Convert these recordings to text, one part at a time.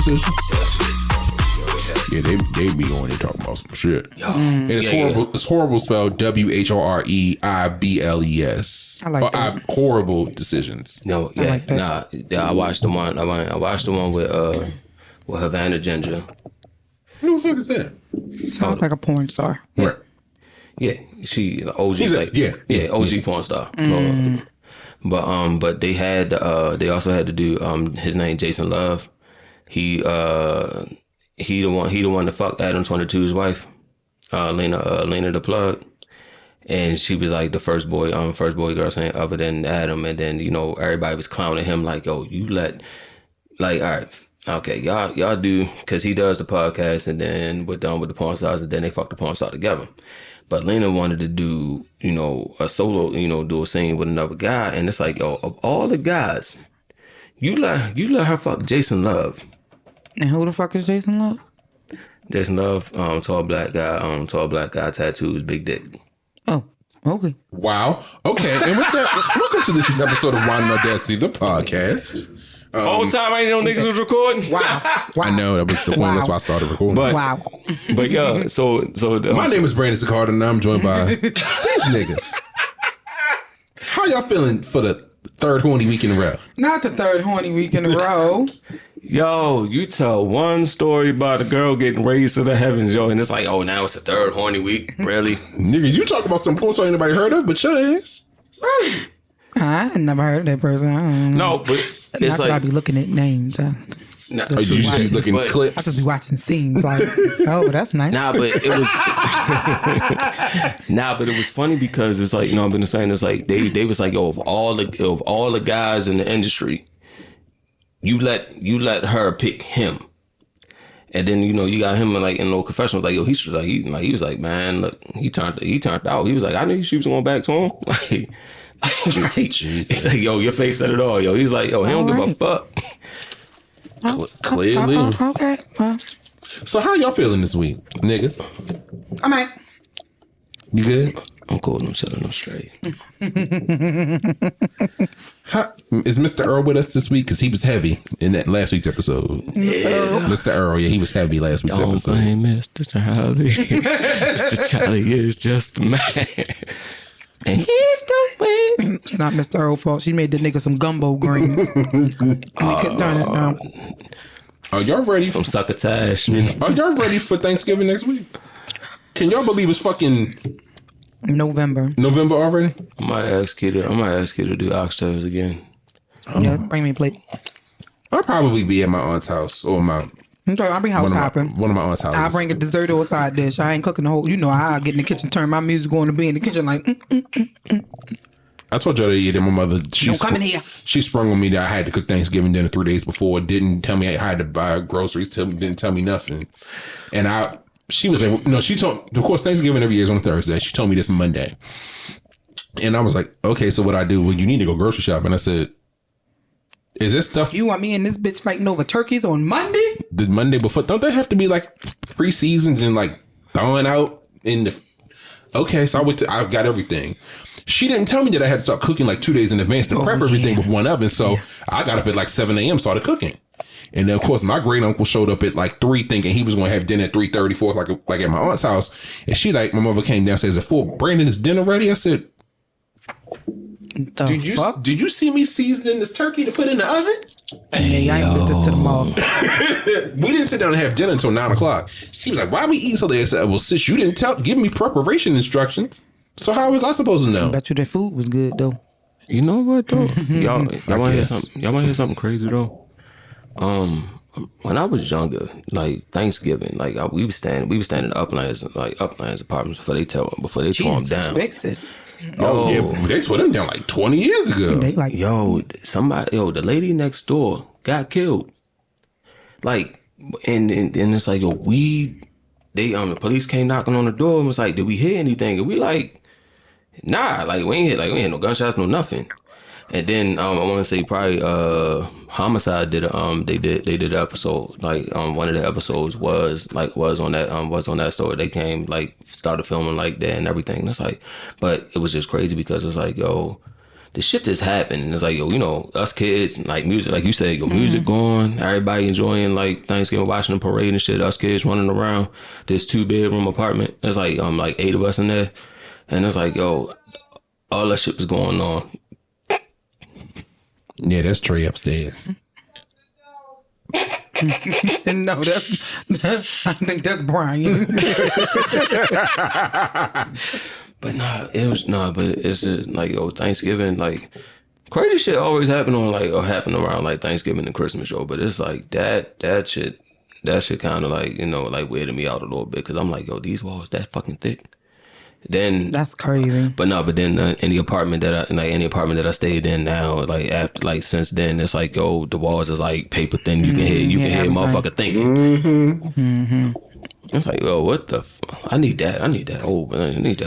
decisions. Yeah, they be on there talking about some shit. And it's horrible. Yeah. It's horrible spelled WHOREIBLES. I like that. Horrible decisions. No, yeah, I like that. I watched the one. I watched the one with Havana Ginger. Who the fuck is that? Sounds like a porn star. Right. Yeah, she OG. OG porn star. But they also had to do his name Jason Love. He the one that fucked Adam 22's wife, Lena the Plug, and she was like the first boy girl saying other than Adam, and then everybody was clowning him like, yo, you let, like, all right, okay, y'all do, because he does the podcast, and then we're done with the porn stars, and then they fuck the porn star together. But Lena wanted to do a solo, do a scene with another guy, and it's like, yo, of all the guys, you let her fuck Jason Love. And who the fuck is Jason Love? Jason Love, tall black guy, tattoos, big dick. Oh, okay. Wow. Okay. And with that, welcome to this episode of Wine and Audacity, the podcast. Whole time I ain't know niggas was recording. Wow. I know that was the one. That's why I started recording. But yeah, so my name is Brandon Sicardo, and I'm joined by these niggas. How y'all feeling for the third horny week in a row? Not the third horny week in a row. Yo, you tell one story about a girl getting raised to the heavens, yo, and it's like, oh, now it's the third horny week. Really? Nigga, you talk about some porn star anybody heard of, but your ass. Really? I never heard of that person. I don't know. No, but it's like, I be looking at names. You just looking at clips. I just be watching scenes like, oh, that's nice. But it was funny because it's like, I've been saying, it's like they was like, yo, of all the guys in the industry, you let her pick him. And then you got him like in a little confessional, like, yo, he was like, man, look, he turned out. He was like, I knew she was going back to him. Right. Jesus. It's like, yo, your face said it all, yo. He's like, yo, he don't give a fuck. Clearly. Okay. Well. So how y'all feeling this week, niggas? I'm right. You good? I'm cool. I'm chilling. I'm straight. Is Mr. Earl with us this week? Because he was heavy in that last week's episode. Mr. Earl, yeah, he was heavy last week's episode. Don't blame Mr. Charlie. Mr. Charlie is just a man. And he's the way. It's not Mr. Earl's fault. She made the nigga some gumbo greens. And he couldn't turn it down. Are y'all ready? Some succotash. Are y'all ready for Thanksgiving next week? Can y'all believe it's fucking November already? I might ask you to do oxtails again. Yeah, bring me a plate. I'll probably be at my aunt's house or my. I'll be house hopping. One of my aunt's houses. I'll bring a dessert or a side dish. I ain't cooking the whole. I'll get in the kitchen, turn my music on, and be in the kitchen like. I told you that my mother. Don't come in here. She sprung on me that I had to cook Thanksgiving dinner 3 days before. Didn't tell me I had to buy groceries. Didn't tell me nothing. And she was like, she told. Of course, Thanksgiving every year is on Thursday. She told me this Monday, and I was like, okay, so what I do? Well, you need to go grocery shopping. I said, is this stuff you want me and this bitch fighting over turkeys on Monday? The Monday before, don't they have to be like pre-seasoned and like thawing out in the? Okay, so I got everything. She didn't tell me that I had to start cooking like 2 days in advance to prep everything with one oven. So I got up at like 7 a.m. started cooking, and then of course my great uncle showed up at like 3, thinking he was going to have dinner at 3:30, 4 like at my aunt's house, and my mother came downstairs at 4. Brandon, is dinner ready? I said, Did you see me seasoning this turkey to put in the oven? Hey, I ain't with this to the mall. We didn't sit down and have dinner until 9 o'clock. She was like, why are we eating so late? I said, well, sis, you didn't give me preparation instructions. So how was I supposed to know? I bet you that food was good though. You know what though? Y'all want to hear something crazy though? When I was younger, like Thanksgiving, like we was staying in uplands apartments before they tore them down. Fix it. Oh yeah, they tore them down like 20 years ago. They like, the lady next door got killed. Like, and it's like, the police came knocking on the door and was like, did we hear anything? And we like, nah, like we ain't hear no gunshots, no nothing. And then I want to say probably Homicide did they did an episode, like one of the episodes was on that story. They came, like, started filming like that and everything. And it's like, but it was just crazy because it's like, yo, the shit just happened. And it's like, yo, you know, us kids, like music, like you said, yo, music going, everybody enjoying like Thanksgiving, watching the parade and shit. Us kids running around this 2-bedroom apartment. There's like 8 of us in there, and it's like, yo, all that shit was going on. Yeah, that's Trey upstairs. No, I think that's Brian. But but it's just like, yo, Thanksgiving, like crazy shit always happen on like, or happen around like Thanksgiving and Christmas, yo. But it's like that shit kind of like, you know, like weirded me out a little bit, because I'm like, yo, these walls that fucking thick. Then that's crazy. But then in the apartment that I stayed in now, like after, like since then, it's like, yo, the walls is like paper thin. You can hear motherfucker thinking. It's like, yo, what the? I need that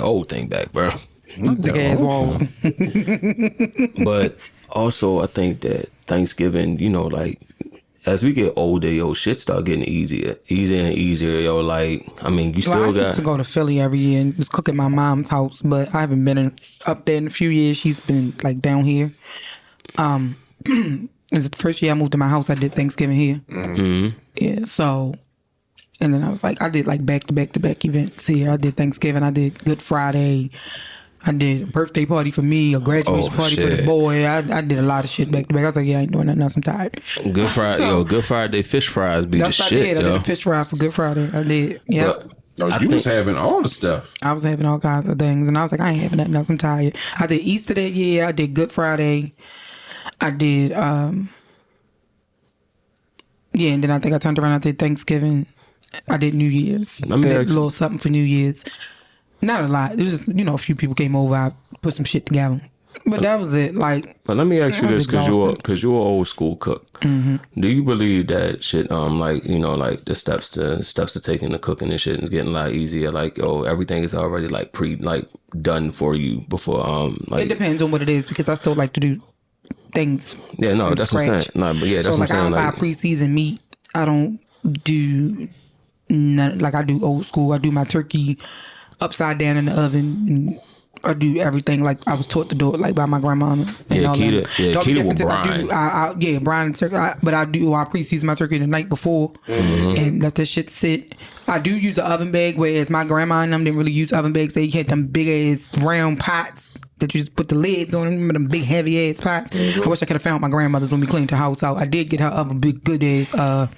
old thing back, bro. Big ass walls. But also, I think that Thanksgiving, you know, like as we get older, yo, shit start getting easier and easier, yo. Like, I mean, I used to go to Philly every year and just cook at my mom's house, but I haven't been up there in a few years. She's been like down here. It's the first year I moved to my house, I did Thanksgiving here. Mm-hmm. Yeah, so, and then I was like, I did like back to back events here. I did Thanksgiving, I did Good Friday. I did a birthday party for me, a graduation party for the boy. I did a lot of shit back to back. I was like, yeah, I ain't doing nothing else. I'm tired. Good Friday, Good Friday fish fries be the shit, I did a fish fry for Good Friday. I did, yeah. You was having all the stuff. I was having all kinds of things, and I was like, I ain't having nothing else. I'm tired. I did Easter that year. I did Good Friday. I did, and then I think I turned around. I did Thanksgiving. I did New Year's. I did a little something for New Year's. Not a lot. It was just, you know, a few people came over. I put some shit together. But that was it. Like, but let me ask you this, because you're an old school cook. Mm-hmm. Do you believe that shit? Like, you know, like the steps to taking the cooking and shit is getting a lot easier. Like, everything is already like done for you before. Like, it depends on what it is, because I still like to do things. Yeah, no, that's what I'm saying. No, but yeah, that's what I'm saying. I don't buy pre-seasoned meat. I don't do none. Like, I do old school. I do my turkey upside down in the oven, and I do everything like I was taught to do it, like by my grandma. And all that. Keto with brine. Brine and turkey. I pre-season my turkey the night before and let that shit sit. I do use an oven bag, whereas my grandma and them didn't really use oven bags. They had them big ass round pots that you just put the lids on. Remember them big heavy ass pots? I wish I could have found my grandmother's when we cleaned the house out. I did get her oven big good ass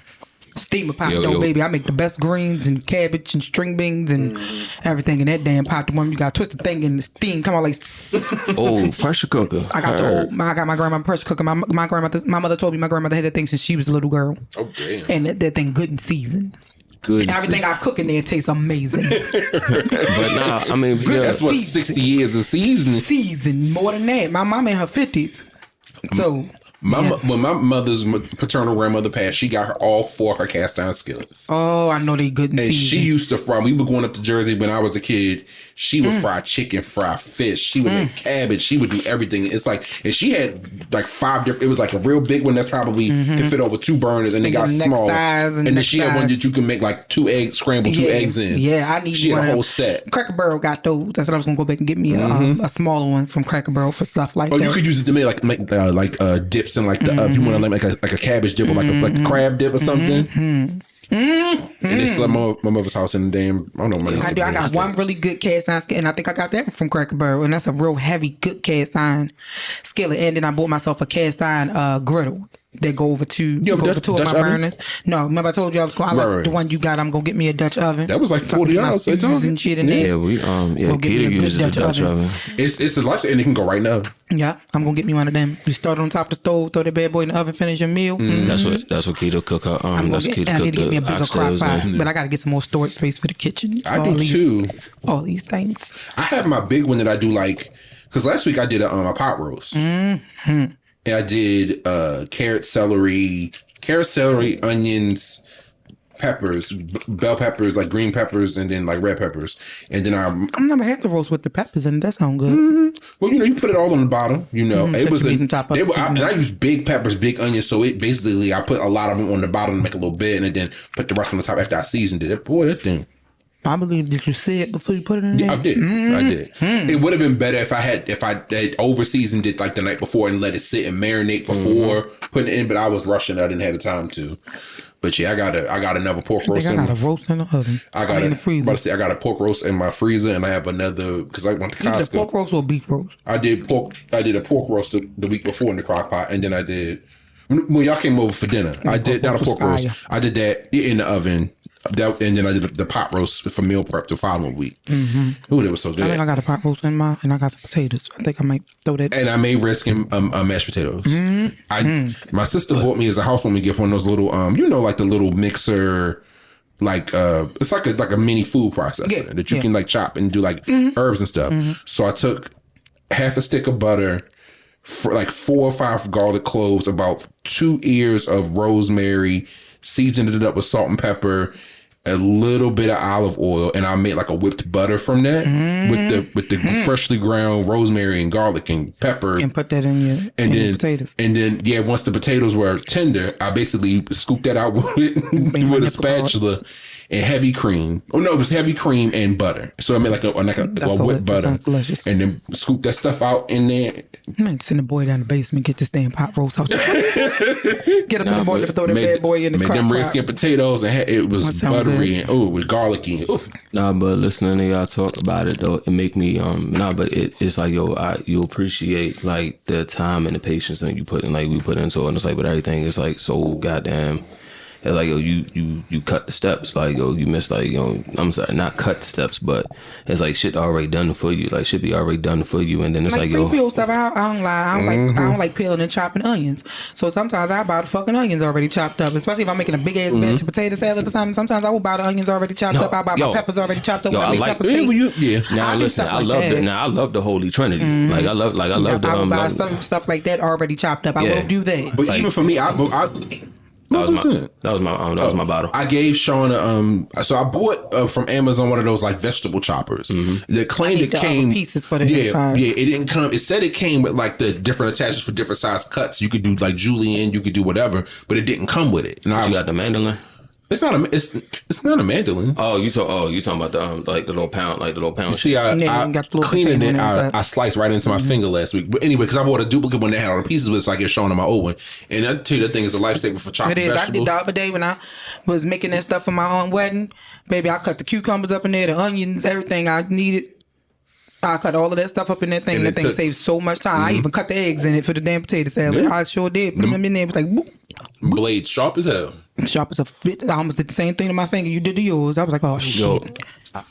steamer pot, baby. I make the best greens and cabbage and string beans and everything in that damn pot. The one you got twist the thing and the steam come out like. Oh, pressure cooker. I got my grandma pressure cooker. My mother told me my grandmother had that thing since she was a little girl. Oh damn! And that thing good and seasoned. Good. Everything I cook in there tastes amazing. But nah, I mean, that's what 60 years of seasoning. Seasoned more than that. My mom in her 50s, so. When my mother's paternal grandmother passed, she got her all 4 her cast iron skillets. Oh, I know they good and seasoned. She used to fry. We were going up to Jersey when I was a kid. She would fry chicken, fry fish. She would make cabbage. She would do everything. It's like, and she had like 5 different. It was like a real big one that's probably can fit over 2 burners, and they got small. And then she had one that you can make like 2 eggs, scramble 2 eggs in. Yeah, I need. She had a whole set. Cracker Barrel got those. That's what I was gonna go back and get me a smaller one from Cracker Barrel for stuff like that. Oh, you could use it to make dips and like the if you want to make like a cabbage dip or like a crab dip or something. And they still at my mother's house in the damn. I don't know. I got one really good cast iron skillet, and I think I got that from Cracker Barrel, and that's a real heavy, good cast iron skillet. And then I bought myself a cast iron griddle. They go over two of my burners. No, remember I told you I was going. The one you got. I'm gonna get me a Dutch oven. That was like $40. And shit in there. Keita uses a Dutch oven. It's a life, and it can go right now. Yeah, I'm gonna get me one of them. You start on top of the stove, throw that bad boy in the oven, finish your meal. That's what Keita cook. I need to get me a bigger crock pot, but I gotta get some more storage space for the kitchen. I do too. All these things. I have my big one that I do like, because last week I did a pot roast. And I did carrot, celery, onions, peppers, bell peppers, like green peppers, and then like red peppers. And then I've never had the roast with the peppers in it. That sounds good. Well, you put it all on the bottom. It was and I use big peppers, big onions. So it basically I put a lot of them on the bottom to make a little bit, and then put the rest on the top after I seasoned it. Boy, that thing. I believe that you said before you put it in there. I did. I did. It would have been better if I had over seasoned it like the night before and let it sit and marinate before putting it in. But I was rushing. I didn't have the time to. But yeah, I got another pork roast. I got a roast in the oven. In the freezer. I got a pork roast in my freezer, and I have another because I went to Costco. The pork roast or beef roast? I did a pork roast the week before in the crock pot, and then I did when y'all came over for dinner. I did not a pork roast. I did that in the oven. And then I did the pot roast for meal prep the following week. Ooh, that was so good. I think I got a pot roast and I got some potatoes. I think I might throw that. And I made Redskin mashed potatoes. My sister bought me as a housewarming gift one of those little, like the little mixer, like it's like a mini food processor that you can like chop and do like herbs and stuff. So I took half a stick of butter, for like 4 or 5 garlic cloves, about 2 ears of rosemary, seasoned it up with salt and pepper, a little bit of olive oil, and I made like a whipped butter from that with the freshly ground rosemary and garlic and pepper, and put that in your potatoes. And then once the potatoes were tender, I basically scooped that out with a spatula and heavy cream. Oh no, it was heavy cream and butter. So I made like a whipped butter, and then scoop that stuff out in there. Man, send the boy down the basement, get this damn pot roast out. Get up in the morning to throw that bad boy in the crock pot. Made them Redskin potatoes, and it was buttery and it was garlicky. Nah, but listening to y'all talk about it though, it make me it's like you appreciate like the time and the patience that you put in, like we put into it, and it's like with everything, it's like so goddamn. It's like, you cut the steps. Like, you missed, like, I'm sorry, not cut the steps, but it's like shit already done for you. Like, shit be already done for you. And then it's like peel stuff. I don't lie. I don't like peeling and chopping onions. So sometimes I buy the fucking onions already chopped up, especially if I'm making a big ass batch of potato salad or something. Sometimes I will buy the onions already chopped up. I buy my peppers already chopped up. I like Now, listen, I love the Holy Trinity. Like, I love I will buy some stuff like that already chopped up. I will do that. But even for me, that was my bottle. I gave Shauna so I bought from Amazon one of those like vegetable choppers. That claimed it came pieces for the inside. Yeah, it didn't come. It said it came with like the different attachments for different size cuts. You could do like julienne, you could do whatever, but it didn't come with it. And you got the mandolin? It's not a mandolin. Oh, you talking about the like the little pound. See, I cleaning it. I sliced right into my finger last week. But anyway, because I bought a duplicate one that had all the pieces with it, so I get Shauna my old one. And I tell you, that thing is a lifesaver for chopping vegetables. I did the other day when I was making that stuff for my own wedding. Baby, I cut the cucumbers up in there, the onions, everything I needed. I cut all of that stuff up in that thing. And that thing saves so much time. I even cut the eggs in it for the damn potato salad. I sure did. Put them in there. It was like, boop. Blade sharp as hell. Sharp as a fit. I almost did the same thing to my finger you did to yours. I was like, oh shit.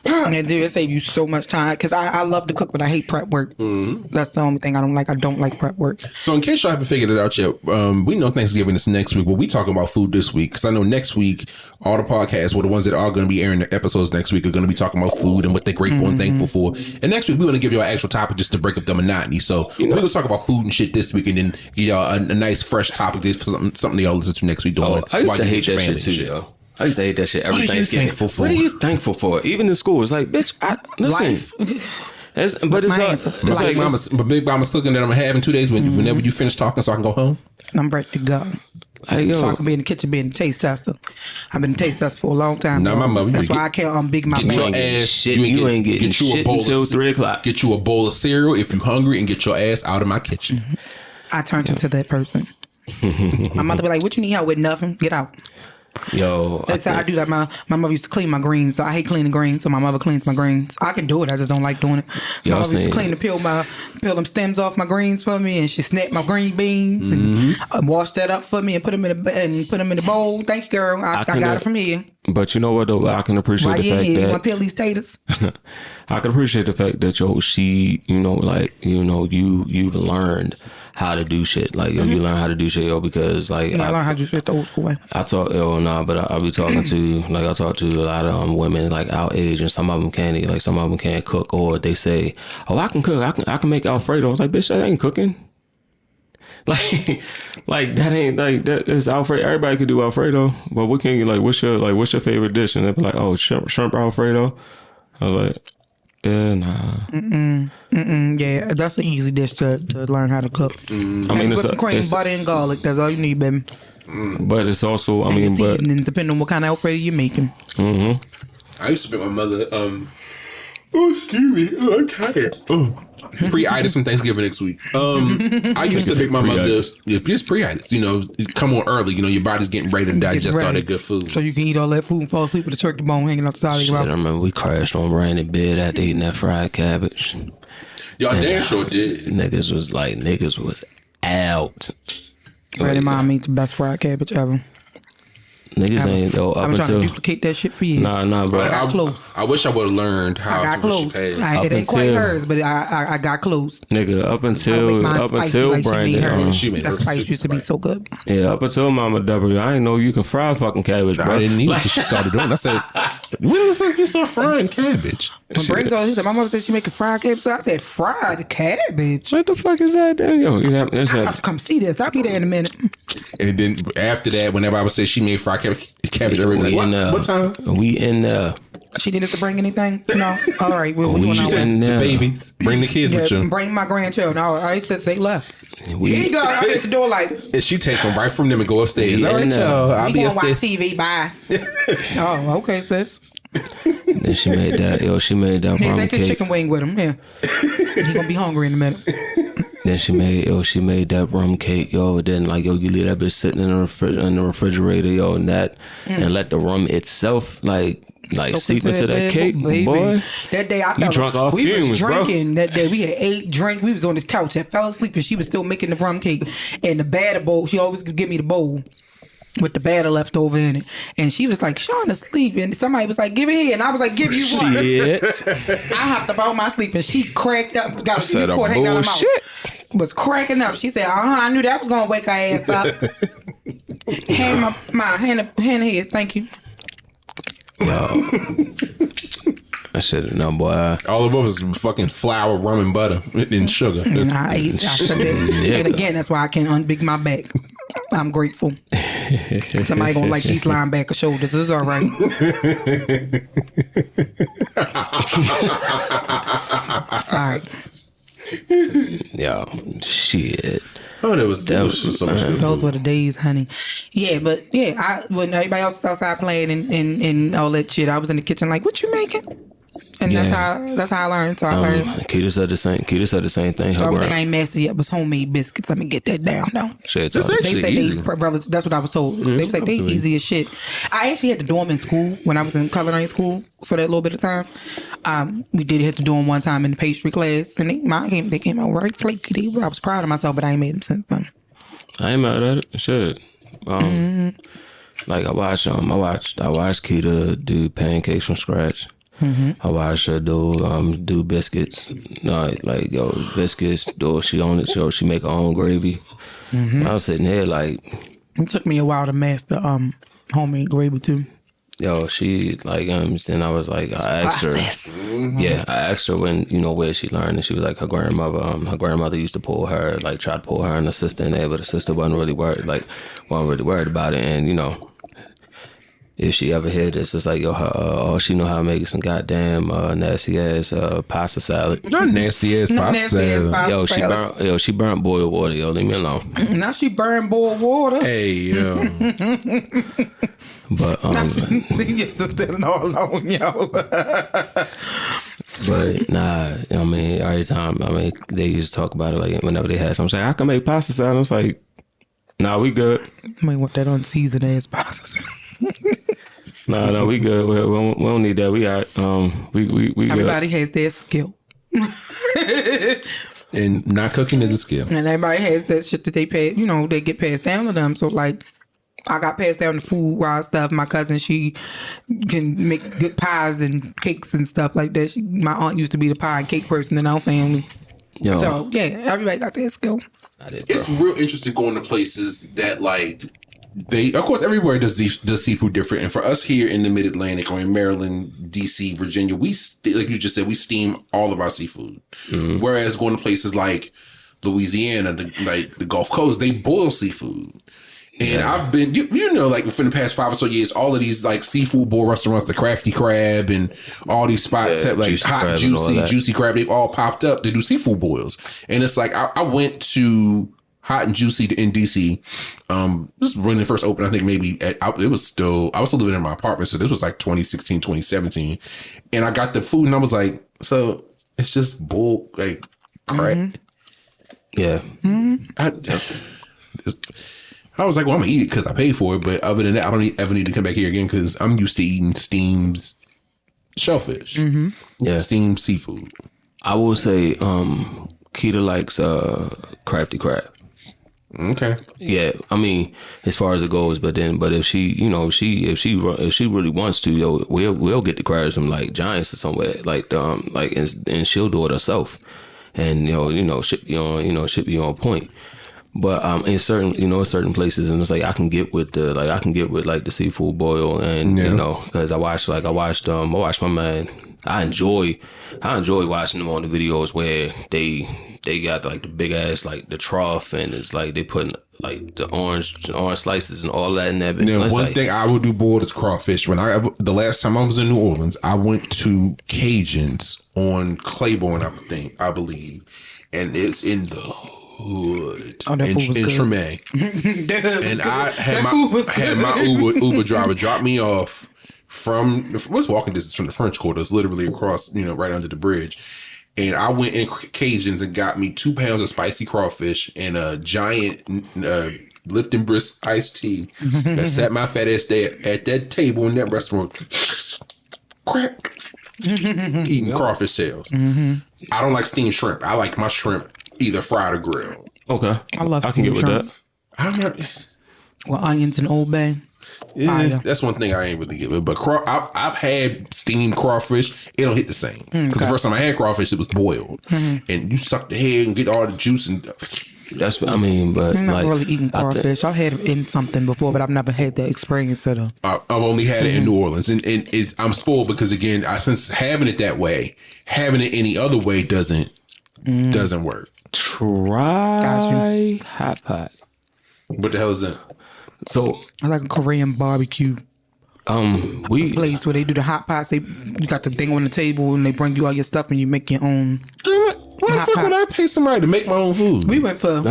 And it saved you so much time because I love to cook, but I hate prep work. That's the only thing I don't like. I don't like prep work. So in case y'all haven't figured it out yet, we know Thanksgiving is next week, but we talking about food this week because I know next week all the podcasts, well, the ones that are going to be airing the episodes next week are going to be talking about food and what they're grateful and thankful for. And next week we're going to give you an actual topic just to break up the monotony. So we're going to talk about food and shit this week, and then give y'all a nice fresh topic for something y'all listen to next week. I used to hate that shit too, yo. I used to hate that shit every Thanksgiving. What are you thankful for? Even in school, it's like, bitch, listen. But Big Mama's cooking that I'm gonna have in 2 days whenever you finish talking, so I can go home. I'm ready to go. So I can be in the kitchen being a taste tester. I've been a taste tester for a long time. No, my mother. That's why I can't Big Mama. Get your ass. Shit, you ain't getting shit until 3 o'clock. Get you a bowl of cereal if you're hungry, and get your ass out of my kitchen. I turned into that person. My mother be like, "What you need help with? Nothing. Get out." Yo, that's how I do that. My mother used to clean my greens, so I hate cleaning greens. So my mother cleans my greens. I can do it. I just don't like doing it. So my mother used to clean peel them stems off my greens for me, and she snapped my green beans and washed that up for me and put them in the bowl. Thank you, girl. I got it from here. But you know what though, I can appreciate the fact that you want to peel these taters. I can appreciate the fact that you learned how to do shit. Like you learn how to do shit, because like I learned how to do shit the old school way. I talk but I be talking to I talk to a lot of women like our age, and some of them can't eat, like some of them can't cook, or they say, "Oh, I can cook. I can make Alfredo." I was like, "Bitch, that ain't cooking." Like that ain't like that is Alfredo. Everybody could do Alfredo, but what can you like? What's your favorite dish? And they'd be like, "Oh, shrimp Alfredo." I was like, "Yeah, nah." Yeah, that's an easy dish to learn how to cook. I mean, it's cream, butter, and garlic. That's all you need, baby. But it's also, seasoning, depending on what kind of Alfredo you're making. I used to make my mother. Oh, excuse me. Oh, I'm tired. Oh. Pre-itis from Thanksgiving next week. I used to make my mother just pre-itis. You know, come on early. You know, your body's getting ready to digest all that good food. So you can eat all that food and fall asleep with a turkey bone hanging out the side of your I mouth. remember we crashed on rainy bed after eating that fried cabbage. Y'all damn sure did. Niggas was out. Ready mom made the best fried cabbage ever. Niggas ain't though up I've been trying until to duplicate that shit for years. nah, bro. I got close. I wish I would have learned how I got to close. It ain't quite hers, but I got close. Nigga, up I until make mine spicy like Brandon. She made that hers spice super used to be so good. Yeah, up until Mama W, I didn't know you can fry fucking cabbage, bro. I didn't either. She started doing. I said, "When the fuck you saw frying cabbage?" When Brandon told me, he said, my mother said she making fried cabbage. So I said, fried cabbage? What the fuck is that? Damn, yo, you have I have to come see this. I'll be there in a minute. And then after that, whenever I would say she made fried cabbage, everybody like, what time? We in there. She needed to bring anything? No. All right. We're doing She our said, way. the babies, bring the kids with you. Bring my grandchild. No, I said, say left. Here We you go. I hit the door like, And she take them right from them and go upstairs. Yeah, All right, no. y'all. I'll we be gonna watch upstairs. TV. Bye. Oh, okay, sis. then she made that. Yo, she made that Here, rum take this cake. chicken wing with him. Yeah. He's gonna be hungry in a minute. Then she made that rum cake, yo. Then like, yo, you leave that bitch sitting in the refrigerator, yo, and let the rum itself like Soak seep into that bed, cake, baby. boy. That day I You drunk off we fumes, was bro. drinking that day. We had 8 drinks. We was on the couch. I fell asleep and she was still making the rum cake and the batter bowl. She always could give me the bowl with the batter left over in it. And she was like, Shauna, sleep. And somebody was like, give it here. And I was like, give you one. Shit. I hopped up out my sleep and she cracked up, got a Said a Newport hanging out her mouth. bullshit. Was cracking up. She said, I knew that was gonna wake her ass up. Hand here, thank you. Yo. I said, no, boy. All of us was fucking flour, rum, and butter and sugar. And I said that. And again, that's why I can't unbig my back. I'm grateful. Somebody gonna like these linebacker shoulders. It's all right. Sorry. Yo, shit. Oh, that was so much good Those food. were the days, honey. Yeah, but yeah, when everybody else was outside playing and all that shit, I was in the kitchen like, what you making? And that's how I learned. So I learned. Keita said the same thing. The only thing I ain't mastered yet was homemade biscuits. Let me get that down, though. Shit, That's so- They actually say easy. brothers. That's what I was told. They was like they easy as shit. I actually had to do them in school when I was in culinary school for that little bit of time. We did have to do them one time in the pastry class, and they came out right flaky. I was proud of myself, but I ain't made them since then. I ain't mad at it. Shit. Like I watched Keita do pancakes from scratch. I watched her do biscuits. No, like yo, biscuits. She make her own gravy. I was sitting here like, It took me a while to master homemade gravy too. yo, she like then I was like, I asked her. Yeah, I asked her when where she learned, and she was like her grandmother used to pull her, like try to pull her and her sister in there, but the sister wasn't really worried about it, and if she ever hear this, it's like, yo, all she know how to make is some goddamn nasty ass pasta salad. Not nasty ass pasta salad. She burnt boiled water, yo. Leave me alone. Now she burned boiled water. Hey, yo. But Your sister all alone, yo. but nah, I mean, every time, they used to talk about it like whenever they had something. I can make pasta salad. I was like, nah, we good. I might want that unseasoned ass pasta. No, we good. We don't need that. We got we good. Everybody has their skill. And not cooking is a skill. And everybody has that shit that they they get passed down to them. So like, I got passed down the food wild stuff. My cousin, she can make good pies and cakes and stuff like that. My aunt used to be the pie and cake person in our family. Yo, So yeah, everybody got their skill. It's real interesting going to places that like of course everywhere does seafood different, and for us here in the Mid-Atlantic or in Maryland, DC, Virginia, we like you just said, we steam all of our seafood. Whereas going to places like Louisiana, the Gulf Coast, they boil seafood. And I've been, like for the past 5 or so years, all of these like seafood boil restaurants, the Crafty Crab and all these spots have like hot, juicy crab. They've all popped up. They do seafood boils. And it's like, I went to Hot and Juicy in DC. This was when it first opened. I think maybe I was still living in my apartment. So this was like 2016, 2017. And I got the food and I was like, so it's just bull, like crap. Yeah. I was like, well, I'm gonna eat it because I paid for it. But other than that, I don't ever need to come back here again because I'm used to eating steamed shellfish. Yeah. Steamed seafood. I will say, Keita likes crafty crab. Okay. Yeah, I mean, as far as it goes, but if she, you know, if she really wants to, yo, we'll get the crabs from like Giants or somewhere, and she'll do it herself, and ship you on point. But in certain places, and it's like I can get with the seafood boil, and because I watched my man. I enjoy watching them on the videos where they got like the big ass like the trough, and it's like they put like the orange slices and all that in that. Now, one thing I would do boiled is crawfish. The last time I was in New Orleans, I went to Cajuns on Claiborne, I believe, and it's in the hood in Treme. And I had my Uber driver drop me off from what's walking distance from the French Quarter. It's literally across, right under the bridge. And I went in Cajuns and got me 2 pounds of spicy crawfish and a giant Lipton Brisk iced tea. That sat my fat ass there at that table in that restaurant, crack, eating crawfish tails. I don't like steamed shrimp. I like my shrimp either fried or grilled. Okay, I can get with that. I'm not. Well, onions and Old Bay. Yeah, that's one thing I ain't really get with. But I've had steamed crawfish. It don't hit the same. Because the first time I had crawfish, it was boiled. And you suck the head and get all the juice. And that's what I mean. But I'm not really eating crawfish. I've had it in something before, but I've never had the experience of it. I've only had it in New Orleans. And I'm spoiled because, again, since having it that way, having it any other way doesn't work. Try hot pot. What the hell is that? So I like a Korean barbecue. Place where they do the hot pots. You got the thing on the table and they bring you all your stuff and you make your own. Why the fuck would I pay somebody to make my own food? We went for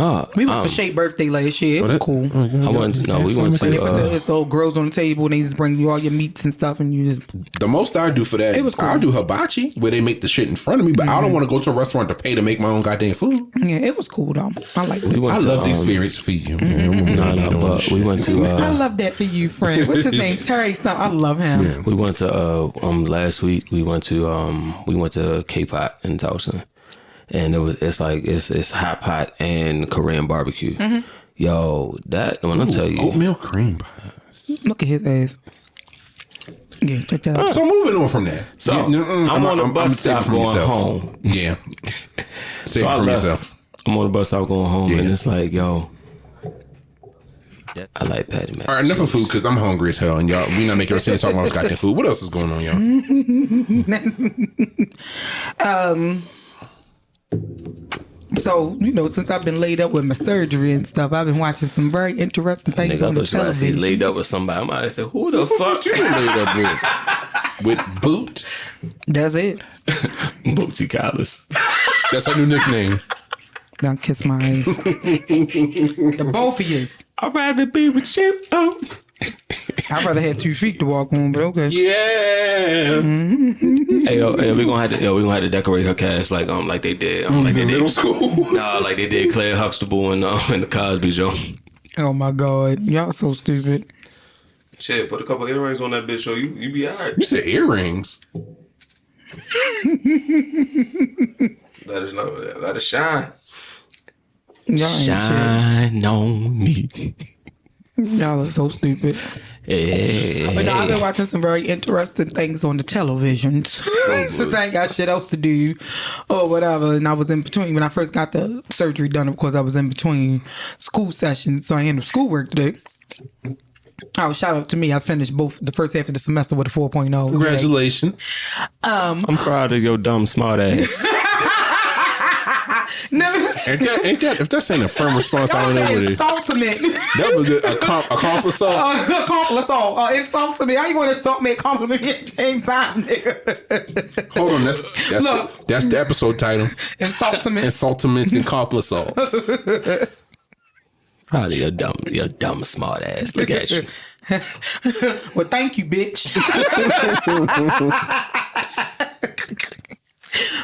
Shay's birthday last year. It was cool. We went to. It's all girls on the table and they just bring you all your meats and stuff and you just. The most I do for that, it was cool. I'll do hibachi where they make the shit in front of me, but I don't want to go to a restaurant to pay to make my own goddamn food. Yeah, it was cool though. I like it. I love the experience for you. We went to. I love that for you, friend. What's his name? Terry. I love him. Yeah. We went to last week. We went to K-Pot in Towson. And it's hot pot and Korean barbecue. Yo, that when I tell you, oatmeal cream pies. Look at his ass. Yeah, check that out. So moving on from that. So I'm on the bus stop going home. Yeah, save it from yourself. I'm on the bus stop going home, and it's like, yo, I like Patty Mac. All right, enough of food because I'm hungry as hell, and y'all, we not making us talking about goddamn food. What else is going on, y'all? So, since I've been laid up with my surgery and stuff, I've been watching some very interesting things on the television. Laid up with somebody. I might have said, who the fuck you been laid up with? With Boot? That's it. Bootsy Collins. That's her new nickname. Don't kiss my ass. The both of you. I'd rather be with you. I'd rather have 2 feet to walk on, but okay. Yeah. Hey, we're gonna have to decorate her cast like they did like they middle did school. Nah, like they did Claire Huxtable in the Cosby Show. Oh my God, y'all so stupid. Shit, put a couple earrings on that bitch, so you be alright. You said earrings. Let it shine. Y'all ain't shine on me. Y'all are so stupid. Hey. But no, I've been watching some very interesting things on the televisions since I ain't got shit else to do or whatever. And I was in between when I first got the surgery done. Of course, I was in between school sessions, so I handled schoolwork today. Oh, shout out to me! I finished both the first half of the semester with a 4.0. Congratulations! I'm proud of your dumb smart ass. No. Ain't that if that's ain't a firm response, I don't know what it is. Insult to me. That was a compliment. Insult to me. How you want to insult me and compliment me at the same time, nigga? Hold on, that's the episode title. Insultment. Insultments and compliments. Probably a dumb smart ass. Look at you. Well, thank you, bitch.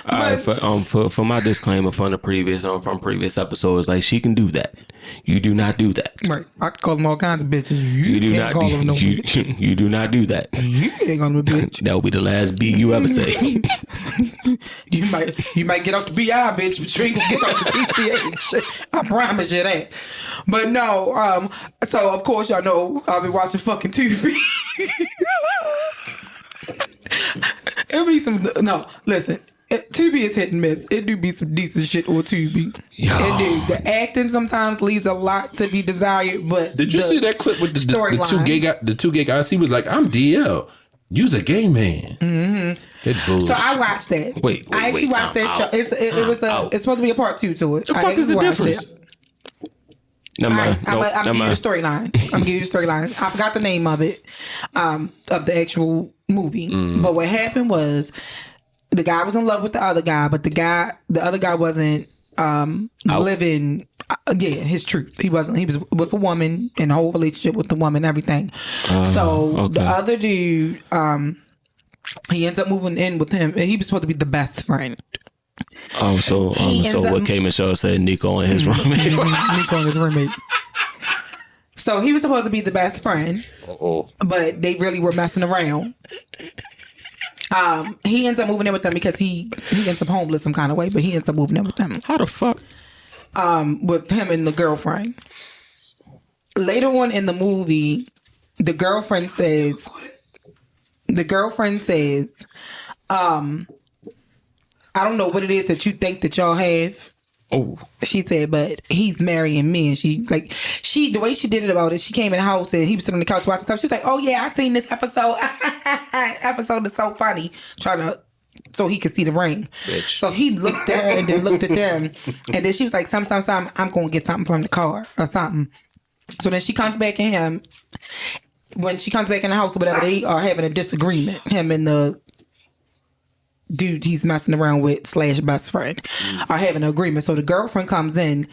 All right, for my disclaimer from previous episodes, like she can do that. You do not do that. Right. I can call them all kinds of bitches. You do not call them no bitch. You do not do that. You ain't gonna be a bitch. That will be the last B you ever say. You might get off the BI, bitch, but you ain't gonna get off the TCH. I promise you that. But no, so of course y'all know I've been watching fucking Tubi. It'll be some listen. Tubi is hit and miss. It do be some decent shit on Tubi. It do. The acting sometimes leaves a lot to be desired, but did you see that clip with the two gay guys? He was like, "I'm DL. You's a gay man." Mm-hmm. So I watched that. I actually watched that show. It's supposed to be a part 2 to it. The fuck is the difference? I'm gonna give you the storyline. I forgot the name of it, of the actual movie. But what happened was the guy was in love with the other guy, but the other guy wasn't living his truth. He was with a woman in a whole relationship with the woman, everything. The other dude, he ends up moving in with him, and he was supposed to be the best friend. Oh, so what came and show said Nico and his roommate. Nico and his roommate. So he was supposed to be the best friend, but they really were messing around. He ends up moving in with them because he ends up homeless some kind of way, but he ends up moving in with them. How the fuck? With him and the girlfriend. Later on in the movie, the girlfriend says, I don't know what it is that you think that y'all have. Oh, she said, but he's marrying me, and the way she did it about it, she came in the house and he was sitting on the couch watching stuff. She was like, "Oh yeah, I seen this episode. Episode is so funny." So he could see the ring. Bitch. So he looked at her and then looked at them, and then she was like, "Some, I'm gonna get something from the car or something." So then she comes back in him. When she comes back in the house or whatever, they are having a disagreement. Him and the dude he's messing around with / best friend are having an agreement. So the girlfriend comes in.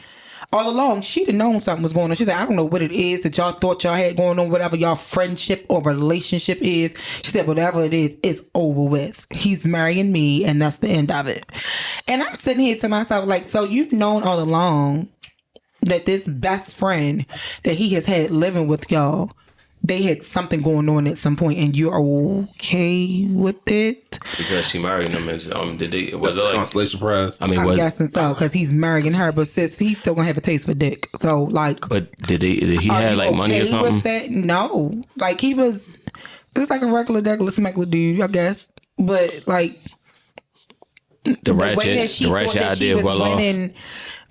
All along, she didn't know something was going on. She said, "I don't know what it is that y'all thought y'all had going on, whatever y'all friendship or relationship is." She said, "Whatever it is, it's over with. He's marrying me, and that's the end of it." And I'm sitting here to myself like, so you've known all along that this best friend that he has had living with y'all, they had something going on at some point, and you're okay with it because she married him. And did they? Was That's it like consolation prize? I mean, I'm guessing so because he's marrying her, but sis, he's still gonna have a taste for dick. So like, but did he have like money or something? With that? No, like he was just like a regular smuggler dude, I guess. But like the ratchet idea of well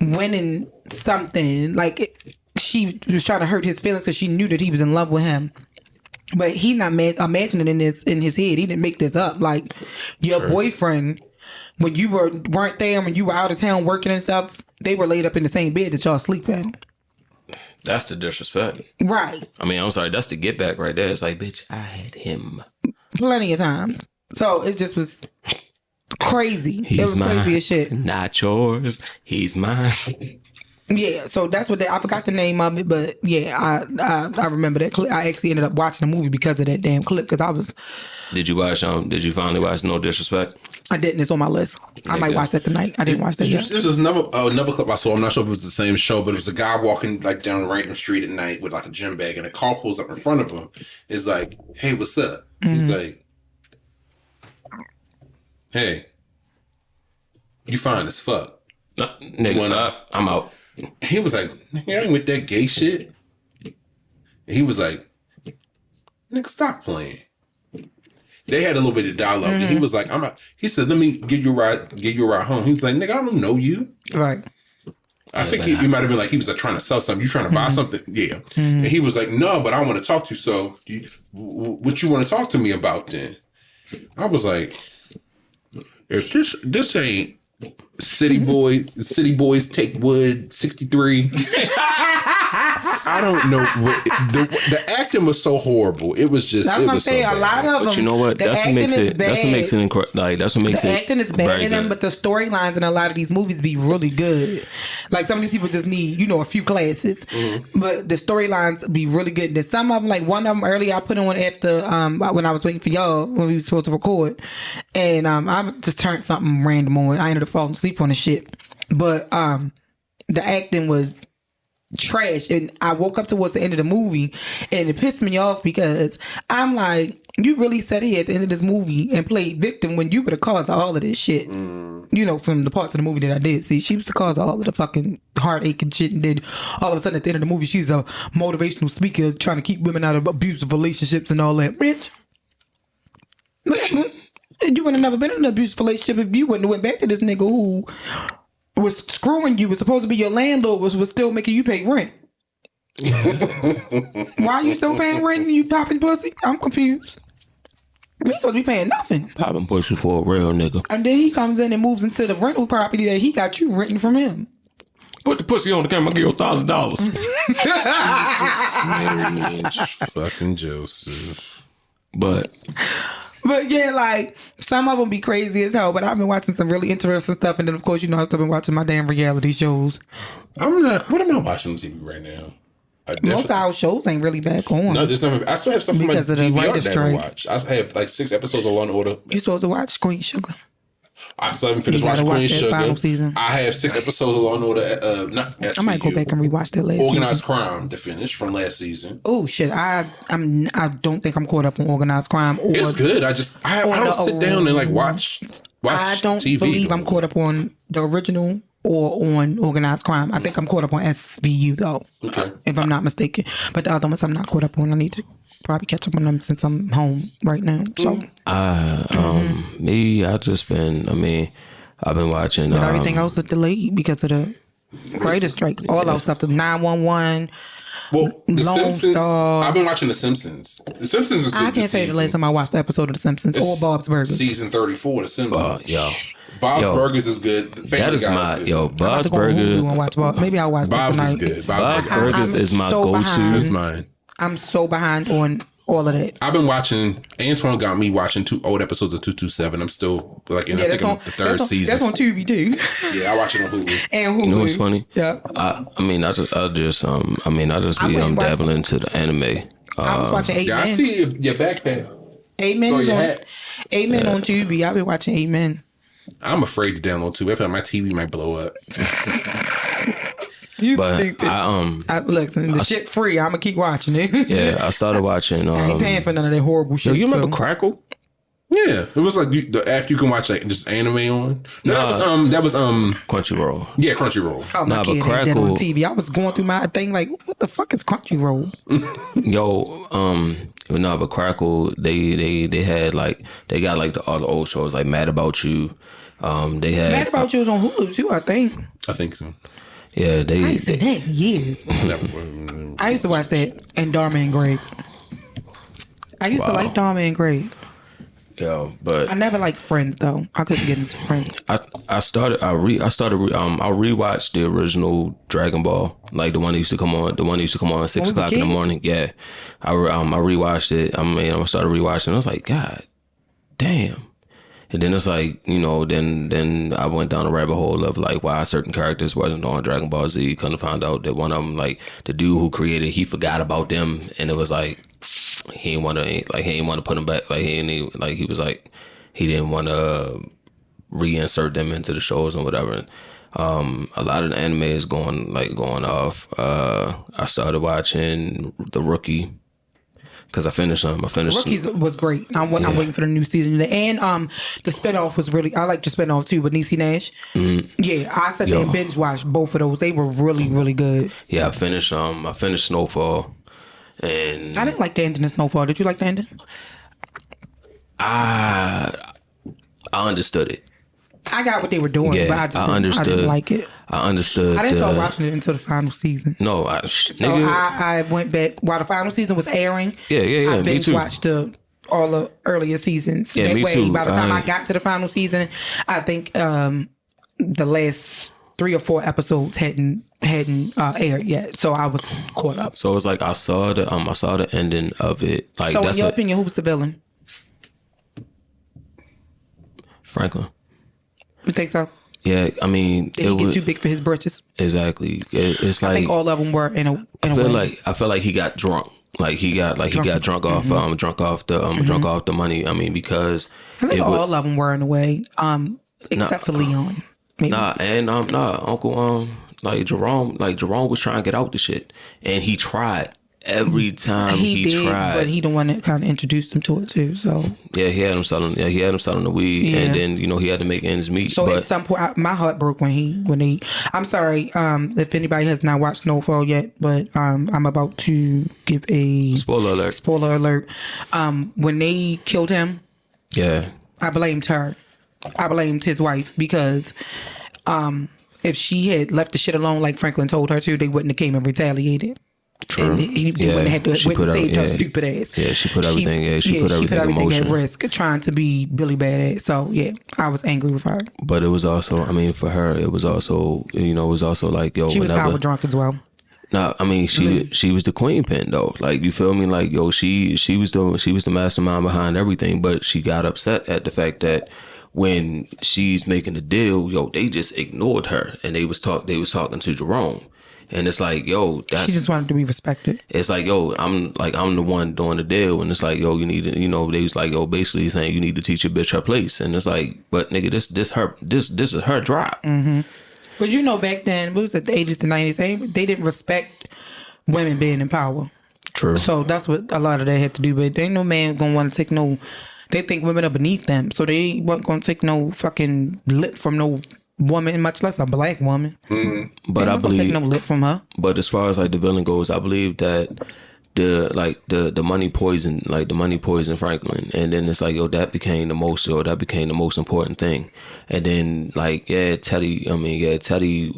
winning something like. She was trying to hurt his feelings because she knew that he was in love with him. But he not imagining in his head. He didn't make this up. Like your boyfriend, when you weren't there, when you were out of town working and stuff, they were laid up in the same bed that y'all sleep in. That's the disrespect. Right. I mean, I'm sorry. That's the get back right there. It's like, bitch, I had him. Plenty of times. So it just was crazy. It was mine, crazy as shit. Not yours. He's mine. Yeah, so that's what I forgot the name of it, but yeah, I remember that clip. I actually ended up watching the movie because of that damn clip because I was. Did you finally watch No Disrespect? I didn't. It's on my list. I might watch that tonight. I didn't watch that yet. There's another clip I saw. I'm not sure if it was the same show, but it was a guy walking like down a random street at night with like a gym bag, and a car pulls up in front of him. It's like, "Hey, what's up?" Mm-hmm. He's like, "Hey, you fine as fuck." No, nigga, I'm out. He was like, "Nigga, I ain't with that gay shit." And he was like, "Nigga, stop playing." They had a little bit of dialogue. Mm-hmm. And he was like, "I'm out." He said, "Let me get you a ride home." He was like, "Nigga, I don't know you." Right. I think he might have been like, he was like trying to sell something. You trying to buy something? Yeah. Mm-hmm. And he was like, "No, but I want to talk to you. So what you want to talk to me about then?" I was like, if this ain't City Boys Take Wood 63. I don't know what the acting was so horrible. It was just. That's it what I'm was saying. so A lot of them. But you know what? That's what makes it. That's what makes it like. That's what makes the it. acting is bad very in them, good. but the storylines in a lot of these movies be really good. Like some of these people just need, a few classes, but the storylines be really good. There's some of them, like one of them earlier I put on after when I was waiting for y'all when we were supposed to record, and I just turned something random on. I ended up falling asleep on the shit, but the acting was trash, and I woke up towards the end of the movie and it pissed me off because I'm like, you really sat here at the end of this movie and played victim when you were the cause of all of this shit. From the parts of the movie that I did see, she was the cause of all of the fucking heartache and shit, and then all of a sudden at the end of the movie she's a motivational speaker trying to keep women out of abusive relationships and all that. Bitch, you would have never been in an abusive relationship if you wouldn't have went back to this nigga who was screwing you, was supposed to be your landlord, was still making you pay rent. Why are you still paying rent and you popping pussy? I'm confused. He's supposed to be paying nothing. Popping pussy for a real nigga. And then he comes in and moves into the rental property that he got you renting from him. Put the pussy on the camera, give you $1,000. Fucking Joseph. But yeah, like some of them be crazy as hell. But I've been watching some really interesting stuff, and then of course I've still been watching my damn reality shows. What am I watching on TV right now? Most of our shows ain't really back on. No, there's nothing. I still have stuff from my Because of the DVR writer's that I strike. watch. I have like 6 episodes of Law and Order. You supposed to watch Queen Sugar. I still haven't finished You gotta watching Queen watch that final Sugar. season. I have 6 episodes of Law and Order. Not SVU, I might go back and rewatch that last Organized Crime to finish from last season. Oh shit! I don't think I'm caught up on organized crime. Or It's good. I don't sit down and like watch I don't TV. believe I'm caught up on the original or on organized crime. I think I'm caught up on SVU though. Okay. If I'm not mistaken. But the other ones I'm not caught up on. I need to probably catch up on them since I'm home right now. So me, I've been watching. but everything else is delayed because of the writer's strike. All those stuff, the 911. Well, The Lone Simpsons. Star. I've been watching The Simpsons. The Simpsons is good. I can't say the last time I watched the episode of The Simpsons or Bob's Burgers. Season 34 of The Simpsons. Bob's Yo. Burgers is good. The Family That is Guy my good. yo I'm about to Bob's go on Hulu Burger. and watch Bob. Maybe I'll watch that Bob's is tonight. good. Bob's Burgers. Burgers is my so go-to. behind. That's mine. I'm so behind on all of that. I've been watching. Antoine got me watching 2 old episodes of 227. I'm still like in. I think I'm the 3rd season. That's on Tubi too. Yeah, I watch it on Hulu. And Hulu. You know what's funny? Yeah. I just be went dabbling into the anime. I was watching 8 Yeah, Men. I see your backpack. 8 Men Oh, is your on. hat. 8 Men on Tubi. I've been watching 8 Men. I'm afraid to download too. I feel like my TV might blow up. You But stupid. I listen, the shit free. I'm gonna keep watching it. yeah, I started watching. I ain't paying for none of that horrible Yo, shit. you remember so. Crackle? Yeah, it was like the app you can watch like just anime on. No, that was Crunchyroll. yeah, Crunchyroll. Oh, my Nah, kid but had that on Crackle- TV. I was going through my thing like, what the fuck is Crunchyroll? But Crackle, they had like they got like all the old shows like Mad About You. They had Mad About You was on Hulu too, I think. I think so. yeah I they ain't seen that in years. I used to watch that and Dharma and Greg. I used to like Dharma and Greg. but I never liked Friends though. I couldn't get into Friends. I rewatched the original Dragon Ball, like the one that used to come on, at 6 we were o'clock in the kids? morning. Yeah, I rewatched it. I started rewatching. I was like, God damn. And then it's like, then I went down a rabbit hole of like why certain characters wasn't on Dragon Ball Z. Kind of found out that one of them, like the dude who created, he forgot about them, and it was like he didn't want to put them back. Like he didn't want to reinsert them into the shows and whatever. A lot of the anime is going off. I started watching The Rookie because I finished them. Rookies was great. I'm waiting for the new season. And the spinoff was really, I like the spinoff too with Niecy Nash. Yeah, I sat there and binge watched both of those. They were really, really good. Yeah, I finished Snowfall. And I didn't like the ending of Snowfall. Did you like the ending? I understood it. I got what they were doing, Yeah, but I didn't like it. I understood. I didn't start watching it until the final season. No, So I went back while the final season was airing. Yeah. I Me binge too. watched all the earlier seasons. Yeah, that me way, too. by the time I got to the final season, I think the last 3 or 4 episodes hadn't hadn't aired yet, so I was caught up. So it's like I saw the ending of it. Like, So that's in your opinion, who was the villain? Franklin. You think so? Yeah, I mean, Did he get too big for his britches? Exactly. It's like I think all of them were in a way. I felt like he got drunk. Like he got drunk off drunk off the money. I mean, because I think all of them were in a way, except for Leon. Maybe. Uncle like Jerome was trying to get out the shit, and he tried every time he tried, but he the one that kind of introduced him to it too. So yeah, he had him selling the weed, and then he had to make ends meet. So but at some point, my heart broke when he. I'm sorry, if anybody has not watched Snowfall yet, but I'm about to give a spoiler alert. When they killed him, yeah, I blamed her. I blamed his wife because if she had left the shit alone like Franklin told her to, they wouldn't have came and retaliated. True. And they wouldn't have had to save her stupid ass. Yeah, she put everything. She put everything at risk, trying to be really badass. So yeah, I was angry with her. But it was also, I mean, for her, it was also, it was also like, yo, she was power drunk as well. No, I mean, she was the queen pin though. Like, you feel me? Like, yo, she was the mastermind behind everything. But she got upset at the fact that when she's making the deal, yo, they just ignored her, and they was talking to Jerome. And it's like, yo, she just wanted to be respected. It's like, yo, I'm the one doing the deal, and it's like, yo, you need to, they was like, yo, basically saying you need to teach your bitch her place, and it's like, but nigga, this is her drop. Mm-hmm. But back then, what was it, the 80s, the 90s? They didn't respect women being in power. True. So that's what a lot of that had to do. But ain't no man gonna want to take no. They think women are beneath them, so they weren't gonna take no fucking lip from no woman, much less a black woman. Mm-hmm. But I believe take no lip from her. But as far as like the villain goes, I believe that the money poisoned Franklin, and then it's like, yo, that became the most important thing. And then like, Teddy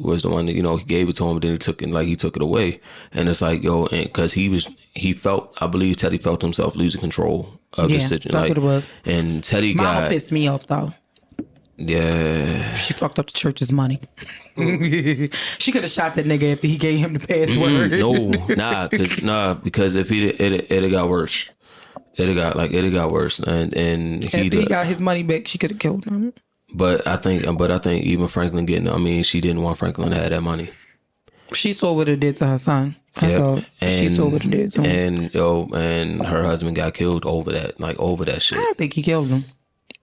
was the one that, he gave it to him, but then he took it away. And it's like, yo, and because I believe Teddy felt himself losing control of the situation. That's what it was. And Teddy Mama pissed me off though. Yeah, she fucked up the church's money. She could have shot that nigga after he gave him the password. Because if it got worse. It got worse, and after he got his money back, she could have killed him. But I think even Franklin she didn't want Franklin to have that money. She saw what it did to her son. She saw what it did to him. And her husband got killed over that shit. I don't think he killed him.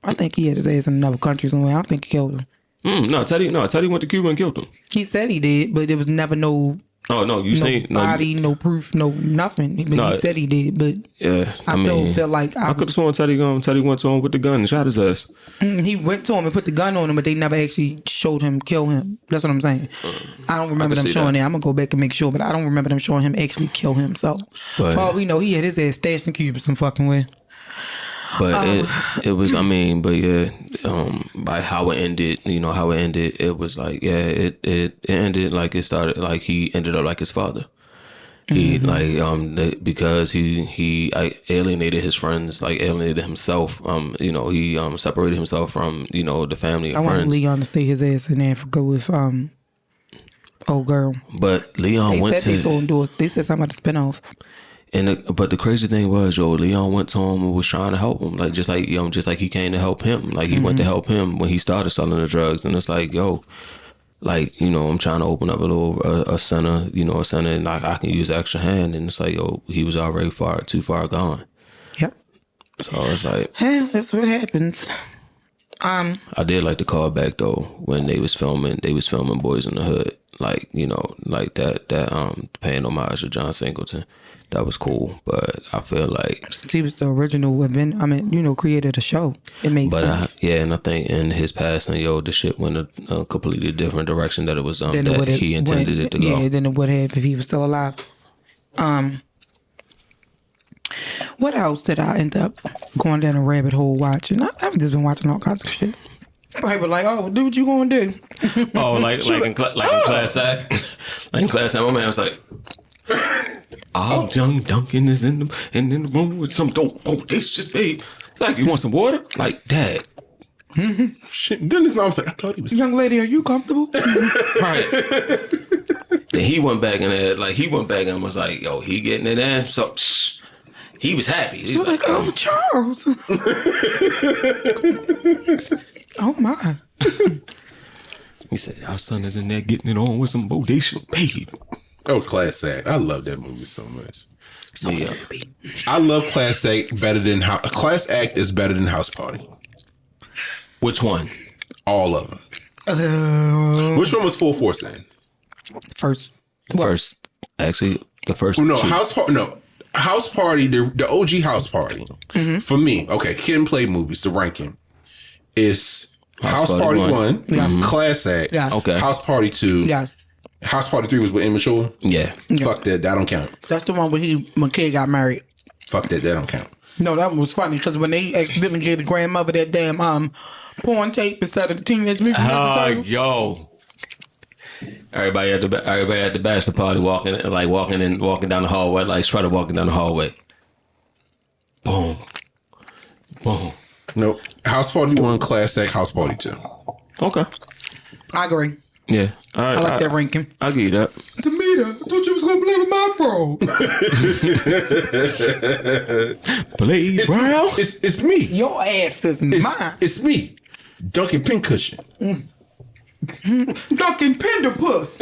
I think he had his ass in another country somewhere. I don't think he killed him. Teddy went to Cuba and killed him. He said he did, but there was never no body, no proof, no nothing. But he said he did, but yeah, I still feel like I could have sworn Teddy went to him with the gun and shot his ass. He went to him and put the gun on him, but they never actually showed him kill him. That's what I'm saying. I don't remember them showing that. I'm gonna go back and make sure, but I don't remember them showing him actually kill him. So for all we know, he had his ass stashed in Cuba some fucking way. But it was, by how it ended, it was like, it ended like it started, like he ended up like his father. He because he alienated his friends, alienated himself. He separated himself from the family and friends. I want Leon to stay his ass in Africa with old girl. But Leon went to. They said something about the spinoff. But the crazy thing was, Leon went to him and was trying to help him, just like he came to help him, he went to help him when he started selling the drugs, and it's like, yo, I'm trying to open up a center, and I can use an extra hand, and it's like, yo, he was already too far gone. Yep. So it's like, that's what happens. I did like the callback though when they was filming Boys in the Hood, that paying homage to John Singleton. That was cool, but I feel like since he was the original creator of the show, it made sense. And I think in his passing, the shit went a completely different direction that it was that he intended it to go. Yeah, than it would have if he was still alive. What else did I end up going down a rabbit hole watching? I've just been watching all kinds of shit. People like, oh, do what you gonna do? Oh, like in class act, my man was like. Young Duncan is in the room with some dope. Oh, this just babe. Like, you want some water? Like, Dad. Shit. Then his mom said, I thought he was. Young lady, are you comfortable? Right. Then he went back and was like, yo, he getting it in. So he was happy. He's She's like, oh, Charles. Oh, my. He said, our son is in there getting it on with some bodacious babe. Oh, Class Act. I love that movie so much. So yeah. I love Class Act better than Class Act is better than House Party. Which one? All of them. Which one was Full Force in? First. Actually, the first. No, two. House Party. The OG House Party. Mm-hmm. For me, okay, Kid and Play movies. The ranking is House Party 1, yes. Class Act, yes. Okay, House Party 2, yes. House Party 3 was with Immature. Yeah. Fuck that. That don't count. That's the one when kid got married. Fuck that. That don't count. No, that one was funny because when they accidentally gave the grandmother that damn porn tape instead of the Teenage Mutant Ninja Turtles. Yo. Everybody at the bachelor party walking down the hallway, like Shredder walking down the hallway. Boom. Boom. No. House Party 1, Class Act, House Party 2. Okay. I agree. Yeah. All right. I like that ranking. I'll give you that. Tamita, I thought you was going to blame my fault. Please, Brown. It's me. Your ass is mine. It's me. Duncan Pincushion. Duncan Penderpuss.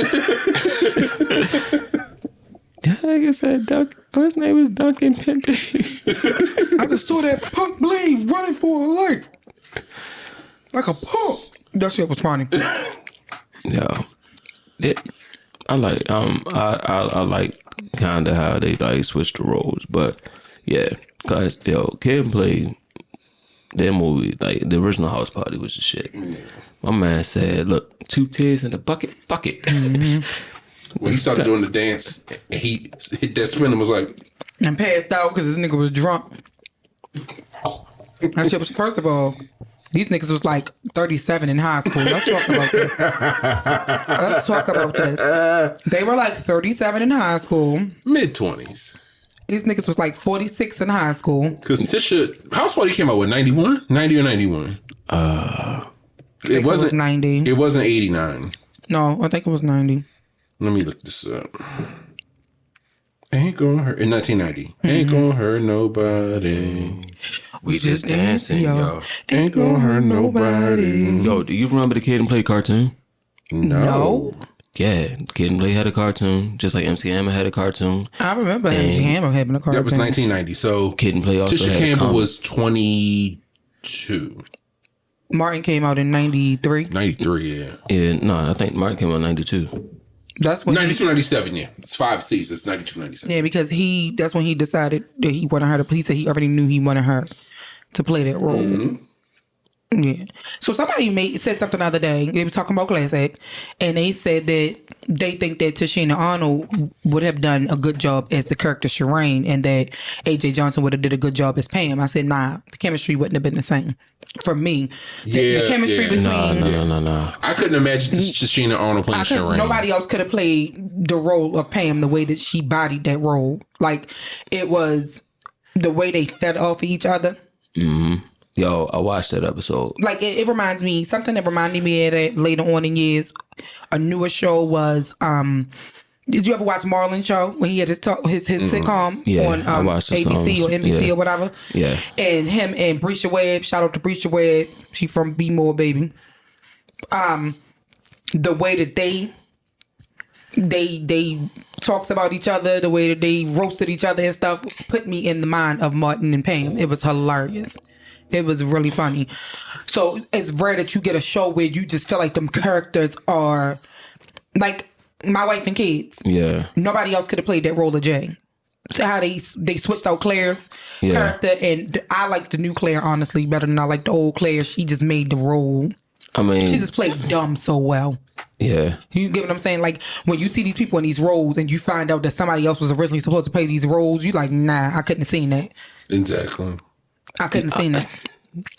I said his name was Duncan Pinder. I just saw that punk blade running for her life. Like a punk. That shit was funny. Yeah. I like I like kinda how they like switched the roles, but yeah, cause Kid and Play, their movie, like the original House Party was the shit. My man said, look, 2 tears in the bucket, fuck it. Mm-hmm. When he started doing the dance, he hit that spin and was like... And passed out because this nigga was drunk. That shit was, first of all, these niggas was like 37 in high school. Let's talk about this. They were like 37 in high school. Mid-20s. These niggas was like 46 in high school. Because House Party came out with 91? 90 or 91? It wasn't 90. It wasn't 89. No, I think it was 90. Let me look this up. Ain't gonna hurt in 1990. Ain't gonna hurt nobody. We just dancing, yo. Ain't gonna hurt nobody. Yo, do you remember the Kid and Play cartoon? No. Yeah, Kid and Play had a cartoon, just like MC Hammer had a cartoon. I remember MC Hammer having a cartoon. That was 1990. So Kid and Play also Tisha had Campbell a was 22. Martin came out in 93. 93, yeah. Yeah, no, I think Martin came out in 92. That's when 92, 97, yeah. It's 5 seasons, 92, 97. Yeah, because that's when he decided that he wanted her to, he said he already knew he wanted her to play that role. Mm-hmm. Yeah. So somebody said something the other day. They were talking about Class Act, and they said that they think that Tashina Arnold would have done a good job as the character Shireen, and that AJ Johnson would have did a good job as Pam. I said, nah, the chemistry wouldn't have been the same for me. The chemistry between No. I couldn't imagine Tashina Arnold playing Shireen. Nobody else could have played the role of Pam the way that she bodied that role. Like, it was the way they fed off of each other. Mm-hmm. Yo, I watched that episode. Like, it reminds me, something that reminded me of that later on in years, a newer show was, did you ever watch Marlon Show when he had his sitcom on ABC or NBC or whatever? Yeah. And him and Brisha Webb, shout out to Brisha Webb, she from Be More Baby. The way that they talked about each other, the way that they roasted each other and stuff, put me in the mind of Martin and Pam. It was hilarious. It was really funny. So it's rare that you get a show where you just feel like them characters are like My Wife and Kids. Yeah. Nobody else could have played that role of Jay. So how they switched out Claire's character, and I like the new Claire honestly better than I like the old Claire. She just made the role. I mean, she just played dumb so well. Yeah. You get what I'm saying? Like, when you see these people in these roles and you find out that somebody else was originally supposed to play these roles, you like, nah, I couldn't have seen that. Exactly. I couldn't have seen that.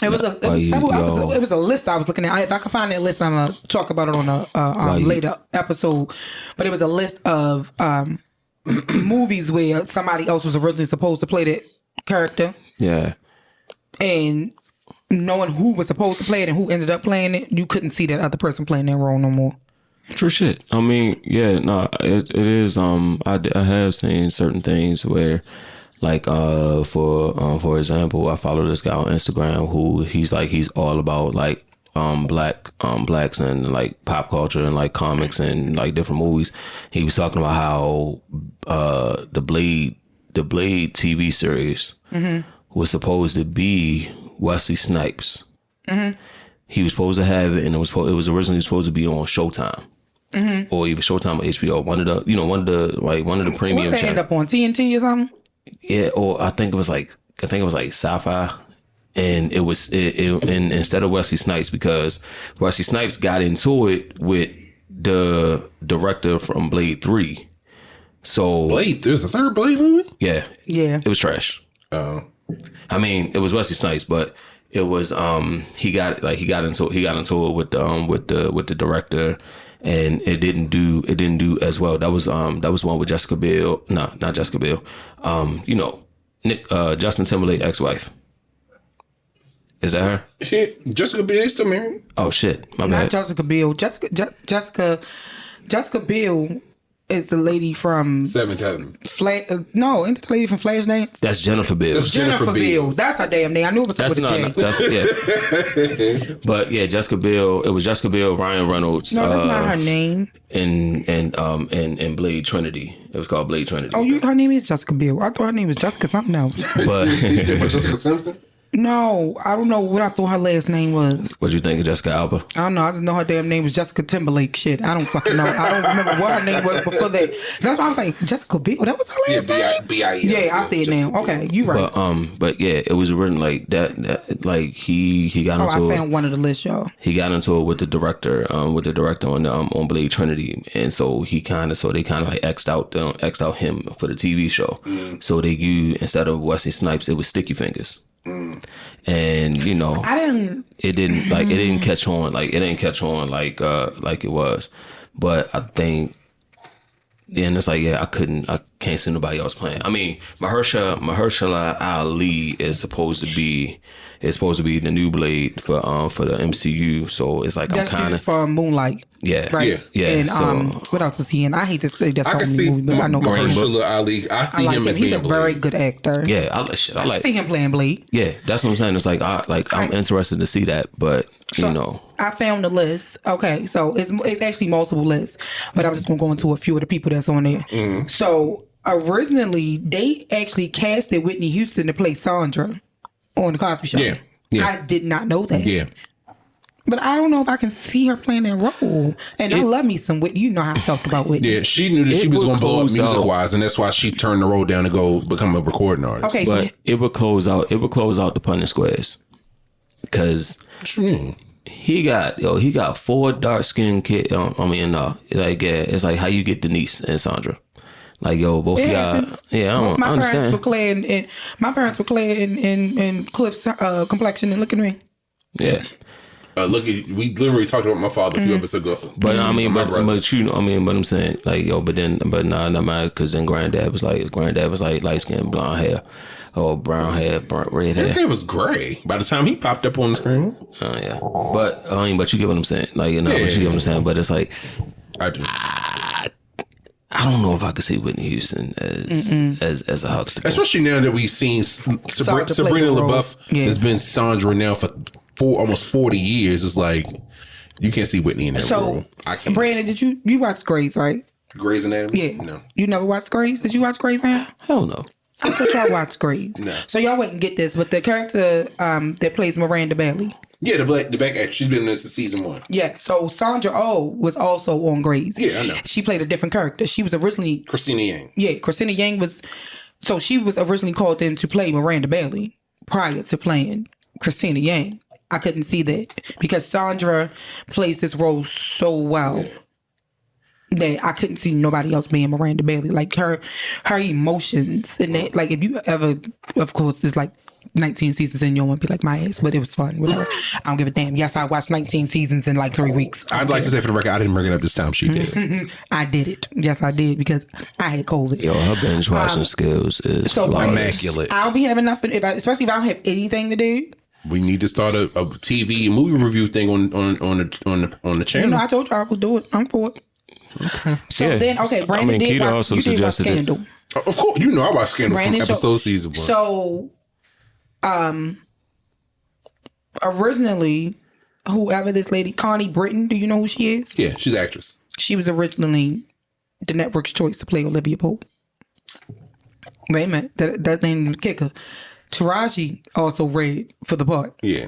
It was a list I was looking at. If I can find that list, I'm gonna talk about it on a later episode. But it was a list of movies where somebody else was originally supposed to play that character. Yeah. And knowing who was supposed to play it and who ended up playing it, you couldn't see that other person playing that role no more. True shit. I mean, yeah, no, it is. I have seen certain things where, like, for example, I follow this guy on Instagram who he's all about like blacks and like pop culture and like comics and like different movies. He was talking about how the Blade TV series was supposed to be Wesley Snipes. He was supposed to have it, and it was originally supposed to be on Showtime. Or even Showtime or HBO, one of the premium channels. End up on TNT or something. Yeah, or I think it was like Sci-Fi, and it was and instead of Wesley Snipes, because Wesley Snipes got into it with the director from Blade 3. So Blade, there's a third Blade movie. Yeah, it was trash. Oh, I mean, it was Wesley Snipes, but it was he got into it with the director. And it didn't do as well. That was one with Jessica Biel. No, not Jessica Biel. Justin Timberlake's ex-wife. Is that her? Jessica Biel is still married. Oh shit, my bad. Not Jessica Biel. Jessica Biel is the lady from Seventh Heaven. No, ain't the lady from Flashdance? That's Jennifer Biel. That's Jennifer Biel. That's her damn name. I knew it was something with a J. But yeah, Jessica Biel. It was Jessica Biel, Ryan Reynolds. No, that's not her name. In Blade Trinity. It was called Blade Trinity. Oh, her name is Jessica Biel. I thought her name was Jessica something else. But Jessica Simpson. No, I don't know what I thought her last name was. What'd you think of Jessica Alba? I don't know. I just know her damn name was Jessica Timberlake. Shit, I don't fucking know. I don't remember what her name was before that. That's why I was like, Jessica Biel. That was her last name. B-I-E. Yeah, I see it now. Okay, you right. But yeah, it was written like that like he got into it. I found one of the list, y'all. He got into it with the director on Blade Trinity, and so they kind of like X'd out him for the TV show. So they used, instead of Wesley Snipes, it was Sticky Fingers. And it didn't catch on like it was, but I think then it's like, I can't see nobody else playing. I mean, Mahershala Ali is supposed to be the new Blade for the MCU, so it's like that's I'm kind of from Moonlight. Yeah, right. Yeah. And what else was he in? I hate to say that's I not can the see movie, but I know Mahershala Ali. I see him as he's being a very good actor. Yeah, I see him playing Blade. Yeah, that's what I'm saying. It's like I'm interested to see that, but I found the list. Okay, so it's actually multiple lists, but I'm just gonna go into a few of the people that's on there. So originally, they actually casted Whitney Houston to play Sandra on the Cosby Show. Yeah. I did not know that. Yeah. But I don't know if I can see her playing that role. And I love me some Whitney. You know how I talked about Whitney. Yeah, she knew that she was going to blow up music-wise, and that's why she turned the role down to go become a recording artist. Okay, but it would close out the Pun and Squares, because he got 4 dark-skinned kids. It's like how you get Denise and Sandra. Like, both of y'all. Yeah, I don't understand. My parents were clear in Cliff's complexion, and look at me. Yeah. We literally talked about my father a few episodes ago. But I mean, but I'm saying, like, but not matter, because then granddad was like light skin, blonde hair, or brown hair, red hair. His hair was gray by the time he popped up on the screen. Oh yeah, but you get what I'm saying, like, but you get what I'm saying. But it's like, I do. I don't know if I could see Whitney Houston as a huckster, especially now that we've seen Sabrina LaBeouf has been Sandra now for almost 40 years. It's like you can't see Whitney in that role. I can't. Brandon, did you watch Grey's, right? Grey's Anatomy? Yeah. No. You never watched Grey's? Did you watch Grey's Anatomy? Hell no. I thought y'all watched Grey's. No. So y'all wouldn't get this, but the character that plays Miranda Bailey. Yeah, the black actor. She's been in this since season 1. Yeah, so Sandra Oh was also on Grey's. Yeah, I know. She played a different character. She was originally Christina Yang. Yeah, Christina Yang was. So she was originally called in to play Miranda Bailey prior to playing Christina Yang. I couldn't see that because Sandra plays this role so well that I couldn't see nobody else being Miranda Bailey. Like her emotions and that. Like if you ever, of course, there's like 19 seasons and you don't want to be like my ass, but it was fun. Whatever. I don't give a damn. Yes, I watched 19 seasons in like 3 weeks. I'd like to say for the record, I didn't bring it up this time. She did. I did it. Yes, I did because I had COVID. Yo, her binge watching skills is immaculate. I'll be having nothing, especially if I don't have anything to do. We need to start a TV and movie review thing on the channel. You know, I told you I would do it. I'm for it. Okay. So then, Brandon did Keita watch, also you did watch suggested it. Scandal. Of course, you know I watched Scandal Brandon, from episode season 1. So, originally, whoever this lady, Connie Britton, do you know who she is? Yeah, she's an actress. She was originally the network's choice to play Olivia Pope. Wait a minute, that ain't the kicker. Taraji also read for the part. Yeah.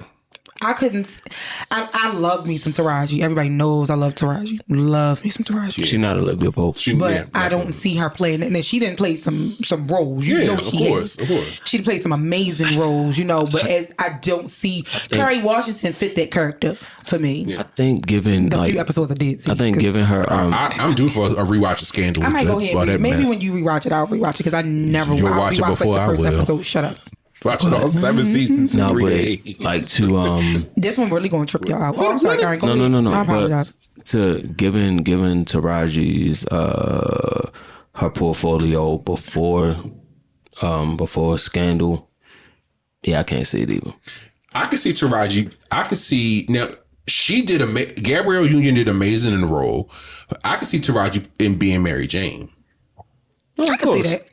I love me some Taraji. Everybody knows I love Taraji. Love me some Taraji. She's not Olivia Pope. But I don't see her playing it. And she didn't play some roles. You know she is. Of course. She played some amazing roles, but I don't see Kerry Washington fit that character for me. Yeah. I think given The few episodes I did see. I think given her I'm due for a rewatch of Scandal. I might go ahead. Maybe when you rewatch it, I'll rewatch it because I never You'll watch it before I will. Episode. Shut up. Watching all 7 seasons in 3 days. Like to This one really gonna trip y'all out. Oh, I'm sorry, Karen. Go no. ahead. I apologize. But to given Taraji's her portfolio before Scandal, yeah, I can't see it either. I can see Taraji. I can see now. She did Gabrielle Union did amazing in the role. I can see Taraji in being Mary Jane. I can see that.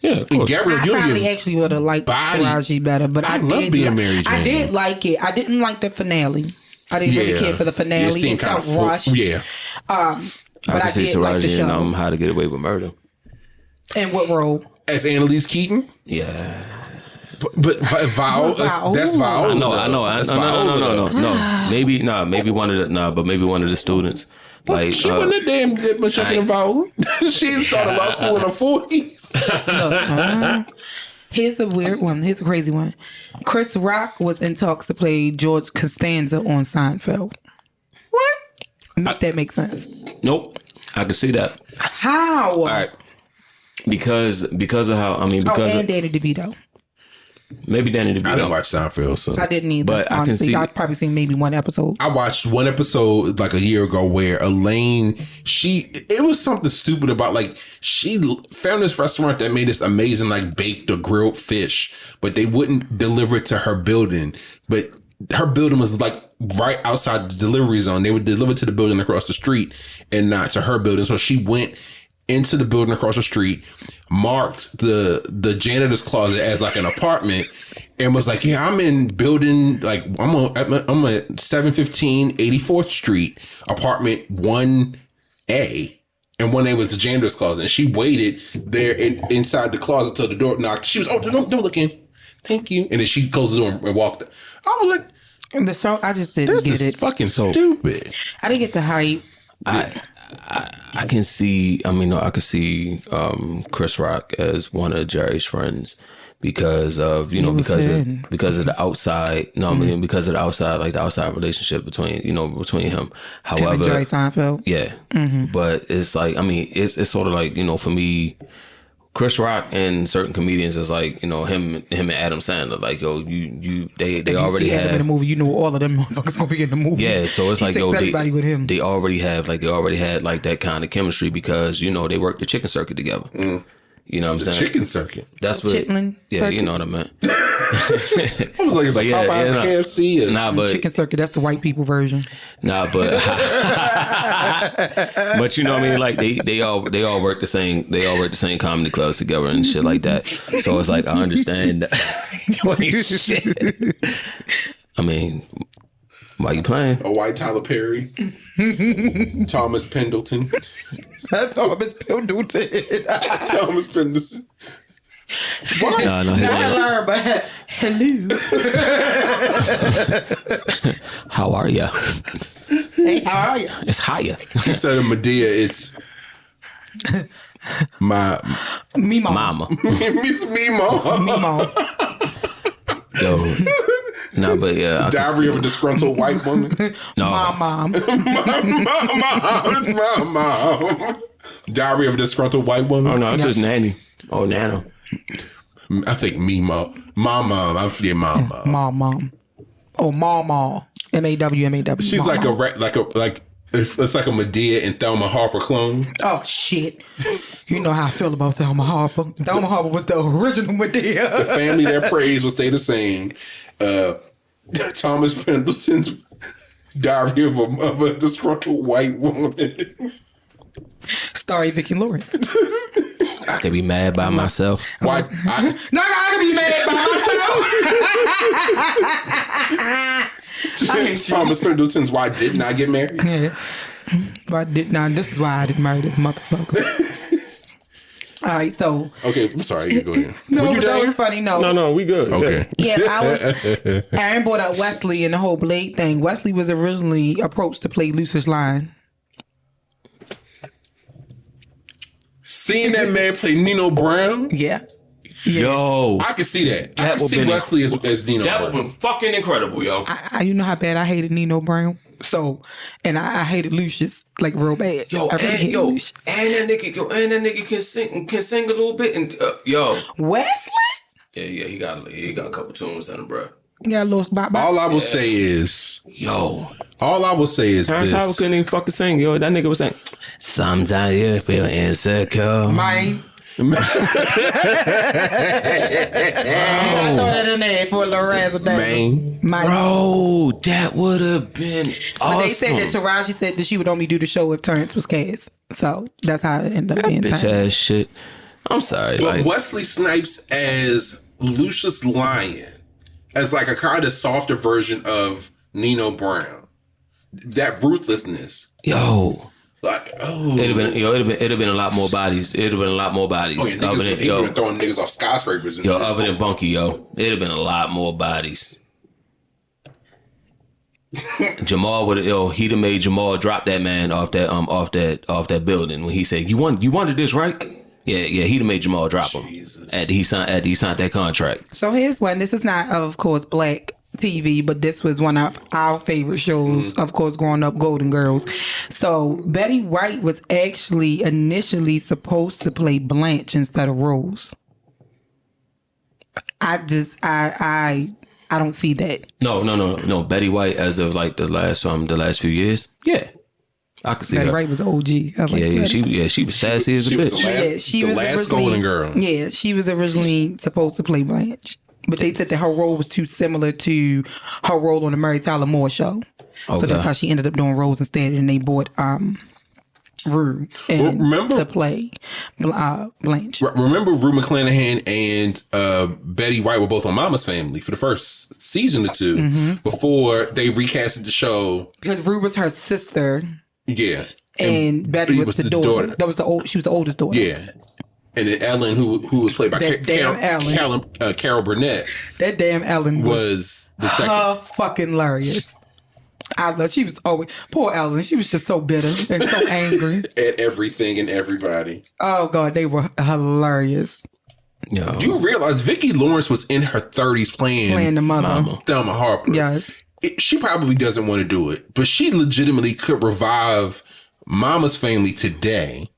Yeah, of course. Gabrielle I Union probably actually would have liked Taraji better, but I love did being Mary Jane. I did like it. I didn't like the finale. I didn't really care for the finale. It It felt rushed. Yeah. But I see did like the Taraji show. in How to Get Away with Murder. And what role? As Annalise Keaton. Yeah. But Viola, that's Viola. No. Maybe one of the students. Like She wasn't a damn much younger than Viola. She started law school in her 40s. Here's a weird one. Here's a crazy one. Chris Rock was in talks to play George Costanza on Seinfeld. What? Make that make sense. Nope. I can see that. How? All right. Because of how and Danny DeVito. Maybe Danny DeVito. I didn't watch Seinfeld, so I didn't either. But I can honestly, see- I've probably seen maybe one episode. I watched one episode like a year ago where Elaine, it was something stupid about like she found this restaurant that made this amazing like baked or grilled fish, but they wouldn't deliver it to her building. But her building was like right outside the delivery zone. They would deliver to the building across the street and not to her building. So she went into the building across the street, marked the janitor's closet as like an apartment, and was like, yeah, I'm in building, like I'm at 715 84th Street, apartment 1A. And 1A was the janitor's closet. And she waited there inside the closet till the door knocked. She was, don't look in. Thank you. And then she closed the door and walked. I was like, And the show, I just didn't this get is it. fucking stupid. I didn't get the hype. I can see. I mean, I could see Chris Rock as one of Jerry's friends because of because of the outside. No, I mean because of the outside, like the outside relationship between him. However, Jerry Seinfeld. yeah, but it's like it's sort of like for me. Chris Rock and certain comedians is like him and Adam Sandler, like they already have have in the movie. You know all of them motherfuckers gonna be in the movie. yeah, so it's like everybody with him. They already had like that kind of chemistry because they worked the chicken circuit together. You know what I'm saying? Chicken circuit. That's what. Chitlin Yeah, circuit. you know what I meant. I was like, it's like Popeyes, KFC. Nah, but Chicken circuit. That's the white people version. Nah, but but you know what I mean? Like they all work the same. They all work the same comedy clubs together and shit like that. So it's like I understand that. Wait, shit. I mean, why you playing? A white Tyler Perry. Thomas Pendleton. Thomas Pendleton. Thomas Pendleton. What? No, his Not name. hello, but hello. How are ya? Hey, how are you? It's higher. Instead of Medea, it's my Me mom. Mama. it's me, mom. Me mom. Yo. Nah, but yeah. Diary of a disgruntled white woman. No. My mom. It's my mom. Diary of a disgruntled white woman. Oh no, it's just Nanny. Oh, Nana. I think me, mom. My mom. My mom. Mom. Oh, mama. MAW. She's like it's like a Medea and Thelma Harper clone. Oh, shit. You know how I feel about Thelma Harper. Thelma Harper was the original Medea. The family that prays will stay the same. Thomas Pendleton's Diary of a Disgruntled White Woman. Starring Vicki Lawrence. I could be mad by myself. Why? I could be mad by myself. I hate you. Thomas Pendleton's Why Didn't I Get Married? Yeah. This is why I didn't marry this motherfucker. All right, so. Okay, I'm sorry. You go ahead. No, but that was funny. No, we good. Okay. Yeah, Aaron brought up Wesley and the whole Blade thing. Wesley was originally approached to play Lucius Lyon. Seeing that man play Nino Brown, Yeah. Yo, I can see that. I can would've see been Wesley as Nino that Brown. would have been fucking incredible, yo. You know how bad I hated Nino Brown? So, and I hated Lucius like real bad. Yo, I really hated Lucius. and that nigga can sing a little bit, and Wesley? yeah, he got a couple tunes on him, bro. Yeah, lost bop. All I will say is Terrence Howard this. couldn't even fucking sing, yo. That nigga was saying, sometimes you feel insecure. Mine. I throw that in there for a little razzle dazzle. Man. Bro, that would have been awesome. But they said that Taraji said that she would only do the show if Terrence was cast. So that's how it ended up being bitch Terrence. ass shit. I'm sorry. But Like, Wesley Snipes as Lucius Lyon, as like a kind of softer version of Nino Brown. That ruthlessness. yo. Like, It'd have been a lot more bodies. It'd have been a lot more bodies. Oh, yeah, niggas been throwing niggas off skyscrapers and shit. Other than Bunky, yo. It'd have been a lot more bodies. Jamal would have he'd have made Jamal drop that man off that building when he said, You wanted this, right? Yeah, he'd have made Jamal drop him. Jesus. After he signed that contract. So here's one. This is not, of course, black TV, but this was one of our favorite shows, of course, growing up, Golden Girls. So Betty White was actually initially supposed to play Blanche instead of Rose. I don't see that. No. Betty White as of like the last few years. Yeah. I can see Betty that. White was OG. She was sassy as a She was bitch. the last Golden Girl. Yeah, she was originally supposed to play Blanche. But they said that her role was too similar to her role on the Mary Tyler Moore show. So Okay. that's how she ended up doing Rose instead. And they bought Rue to play Blanche. Remember Rue McClanahan and Betty White were both on Mama's Family for the first season or two before they recasted the show. Because Rue was her sister Yeah. and Betty was the daughter. That was she was the oldest daughter. Yeah. And then Ellen, who was played by Carol Burnett, That damn Ellen was the second. fucking hilarious. I love. She was always poor Ellen. She was just so bitter and so angry At everything and everybody. Oh God, they were hilarious. Yo. Do you realize Vicki Lawrence was in her 30s playing the mother. Thelma Harper? Yes. She probably doesn't want to do it, but she legitimately could revive Mama's Family today.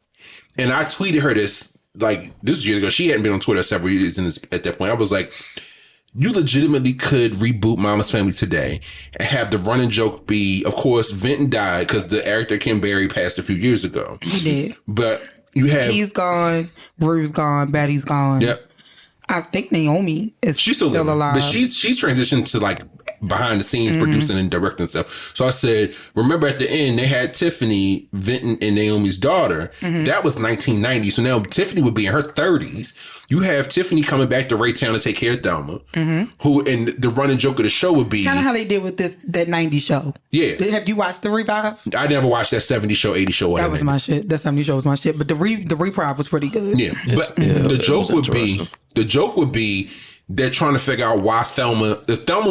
And I tweeted her this was years ago. She hadn't been on Twitter several years at that point. I was like, you legitimately could reboot Mama's Family today and have the running joke be, of course, Vinton died because the actor Kim Barry passed a few years ago. He did. But you have... He's gone. Rue's gone. Betty's gone. Yep. I think Naomi is She's still living, alive. but she's transitioned to like behind the scenes producing and directing stuff. So I said, remember at the end they had Tiffany, Vinton, and Naomi's daughter. That was 1990. So now Tiffany would be in her 30s. You have Tiffany coming back to Raytown to take care of Thelma, who and the running joke of the show would be kind of how they did with that 90s show. Yeah. Have you watched the revive? I never watched that 70s show, 80s show. That was my shit. That 70s show was my shit. But the reprive was pretty good. Yeah, but the joke would be they're trying to figure out why Thelma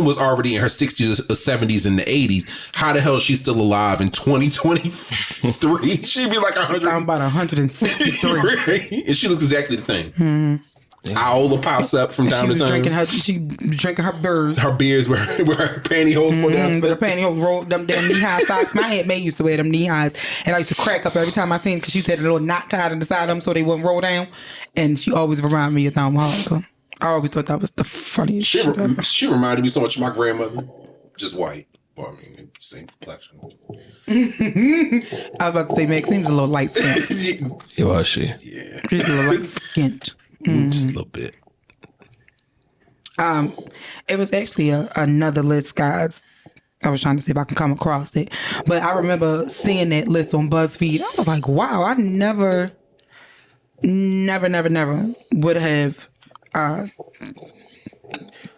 was already in her 60s or 70s in the 80s. How the hell is she still alive in 2023? She'd be like 100. I'm about 163. And she looks exactly the same. Iola pops up from time to time. She drinking her beers. Her beers with her pantyhose pulled down. But her pantyhose rolled them damn knee-high socks. My aunt May used to wear them knee-highs. And I used to crack up every time I seen it because she had a little knot tied on the side of them so they wouldn't roll down. And she always reminded me of Thelma Harper. I always thought that was the funniest shit ever. She reminded me so much of my grandmother. Just white. Well, I mean, same complexion. I was about to say Maxine's a little light-skinned. Yo, was she? Yeah. She's a little light-skinned. Just a little bit. It was actually another list, guys. I was trying to see if I can come across it. But I remember seeing that list on BuzzFeed. I was like, wow, I never would have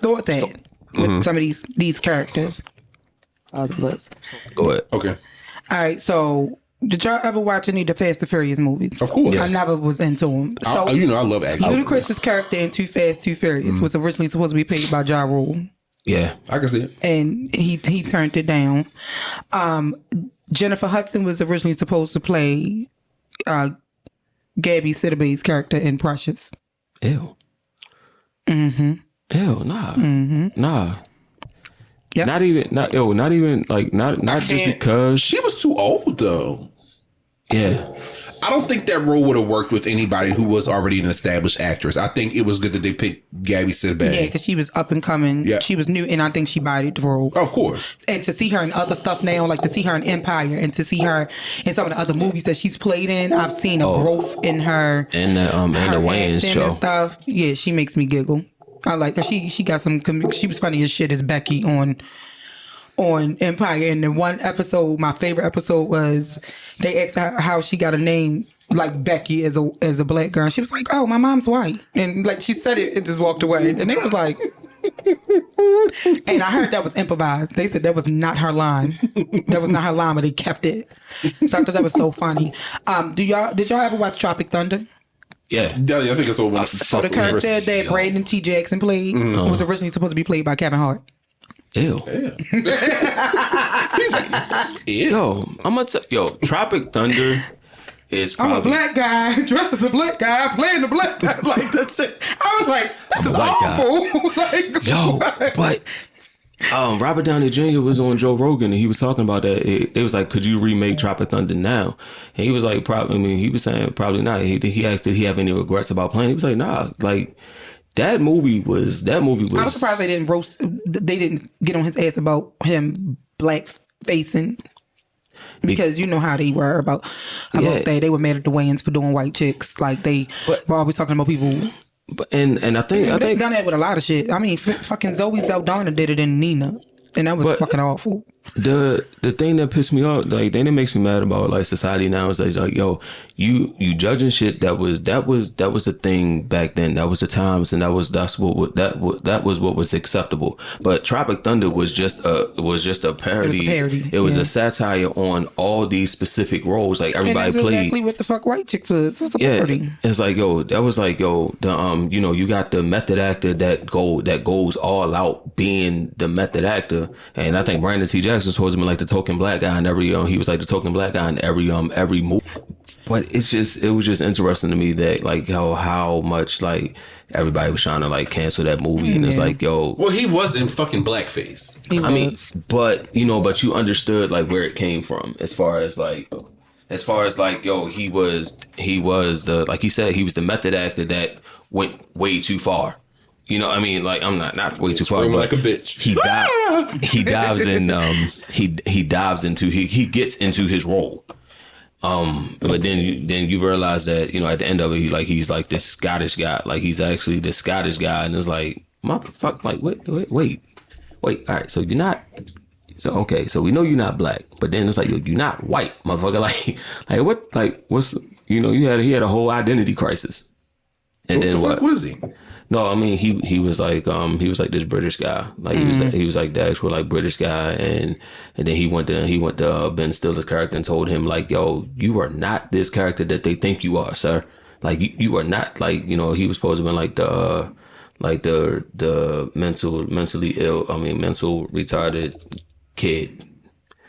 thought that with some of these characters. Go ahead. Okay. All right, so did y'all ever watch any of the Fast and Furious movies? Of course. I never was into them. So, I love action. Ludacris's character in Too Fast, Too Furious was originally supposed to be played by Ja Rule. Yeah. I can see it. And he turned it down. Jennifer Hudson was originally supposed to play Gabby Sidibe's character in Precious. Ew. Mm-hmm. Ew, nah. Mm-hmm. Nah. Yep. Not even just because She was too old, though. Yeah. I don't think that role would have worked with anybody who was already an established actress. I think it was good that they picked Gabby Sidibe. Yeah, because she was up and coming. Yeah. She was new, and I think she bodied the role. Of course. And to see her in other stuff now, like to see her in Empire, and to see her in some of the other movies that she's played in, I've seen a growth in her. And the Wayans acting show. and stuff. Yeah, she makes me giggle. I like her. She got some. She was funny as shit as Becky on Empire. And the one episode, my favorite episode was they asked her how she got a name like Becky as a black girl. And she was like, "Oh, my mom's white," and like she said it and just walked away. And they was like, and I heard that was improvised. They said that was not her line. That was not her line, but they kept it. So I thought that was so funny. Did y'all ever watch Tropic Thunder? Yeah. Yeah, I think it's all one. So the character that Brandon T. Jackson played was originally supposed to be played by Kevin Hart. Ew. He's like, ew. Yo, I'm gonna Tropic Thunder is probably I'm a black guy dressed as a black guy playing the black guy like that shit. I was like, this is awful. Like, yo, but Robert Downey Jr. was on Joe Rogan and he was talking about that. It was like, could you remake Tropic Thunder now? And he was like, probably. I mean, he was saying probably not. He asked, did he have any regrets about playing? He was like, nah. Like that movie was. I was surprised they didn't get on his ass about him black facing. Because you know how they were about that. They were mad at the Wayans for doing white chicks. Like they were always talking about people. But and I think they've done that with a lot of shit. I mean, fucking Zoe Saldana did it in Nina, and that was fucking awful. The thing that pissed me off, like, thing that makes me mad about like society now is like, yo, you judging shit that was the thing back then. That was the times, and that was what was acceptable. But Tropic Thunder was just a parody. It was a satire on all these specific roles. Like everybody and that's played exactly what the fuck white chicks was. It was a parody. It's like, yo, that was like, yo, the you got the method actor that goes all out being the method actor, and I think Brandon T. Jackson was supposed to be like the token black guy in every he was like the token black guy in every movie. But it was just interesting to me that like how much like everybody was trying to like cancel that movie, and it's like, yo, well, he was in fucking blackface. I mean, but you understood like where it came from as far as like yo, he was the, like he said, he was the method actor that went way too far. You know, I mean, like, I'm not way too far, but like a bitch. He gets into his role. But then you realize that, at the end of it, he's like this Scottish guy, like he's actually this Scottish guy, and it's like, motherfucker, like wait, all right, so you're not, so okay, so we know you're not black, but then it's like, you're not white, motherfucker, what's he had a whole identity crisis, and so then what the fuck was he? No, I mean he was like this British guy, like he was like the actual like British guy, and then he went to Ben Stiller's character and told him like, yo, you are not this character that they think you are, sir. Like you are not, like, he was supposed to be like the mentally ill, mental retarded kid,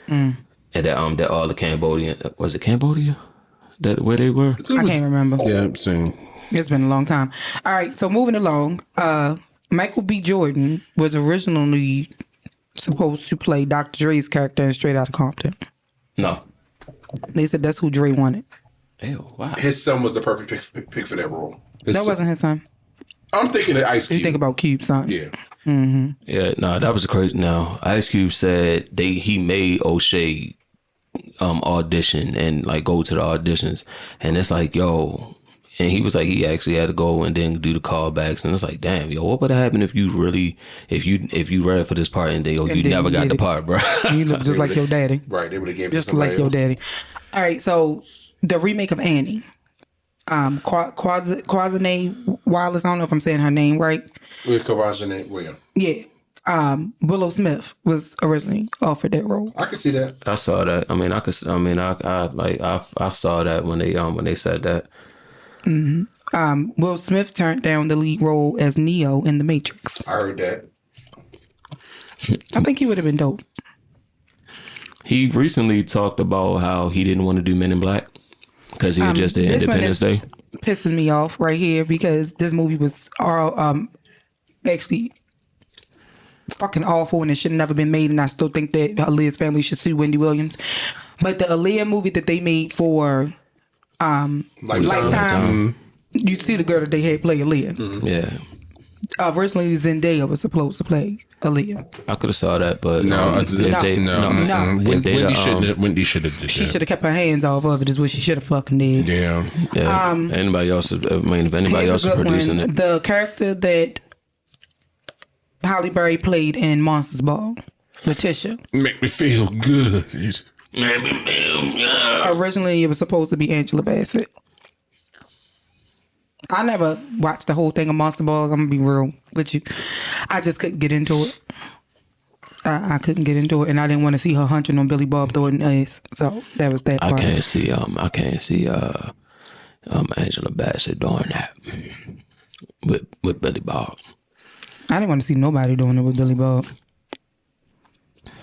and that all the Cambodian, was it Cambodia that where they were? I can't remember. Yeah, same. It's been a long time. All right, so moving along, Michael B. Jordan was originally supposed to play Dr. Dre's character in Straight Outta Compton. No. They said that's who Dre wanted. Ew, wow. His son was the perfect pick for that role. That wasn't his son. I'm thinking of Ice Cube. You think about Cube's son. Yeah. Mm-hmm. Yeah, no, that was crazy. No, Ice Cube said he made O'Shea audition and like go to the auditions, and it's like, yo. And he was like, he actually had to go and then do the callbacks, and it's like, damn, yo, what would have happened if you read it for this part and then you never got the part, bro? You look just like your daddy. Right, they would have gave it Just to somebody like your else. daddy. All right, so the remake of Annie, Quazine Wallace. I don't know if I'm saying her name right. With Kawajane William. Yeah. Willow Smith was originally offered that role. I can see that. I saw that. I saw that when they said that. Will Smith turned down the lead role as Neo in The Matrix. I heard that. I think he would have been dope. He recently talked about how he didn't want to do Men in Black because he had just did this one Independence Day. Pissing me off right here because this movie was actually fucking awful and it should have never been made, and I still think that Aaliyah's family should sue Wendy Williams. But the Aaliyah movie that they made for Lifetime, you see the girl that they had play Aaliyah. Yeah, Originally Zendaya was supposed to play Aaliyah. I could have saw that, but No. Wendy should have did She that. should have kept her hands off of it. Is what she should have fucking did. Yeah. Anybody else? If anybody else is producing it, The character that Halle Berry played in Monsters Ball, Letitia. Make me feel good. Originally, it was supposed to be Angela Bassett. I never watched the whole thing of Monster Balls. I'm gonna be real with you. I just couldn't get into it. I couldn't get into it, and I didn't want to see her hunching on Billy Bob Thornton ass. So that was that part. I can't see Angela Bassett doing that with Billy Bob. I didn't want to see nobody doing it with Billy Bob.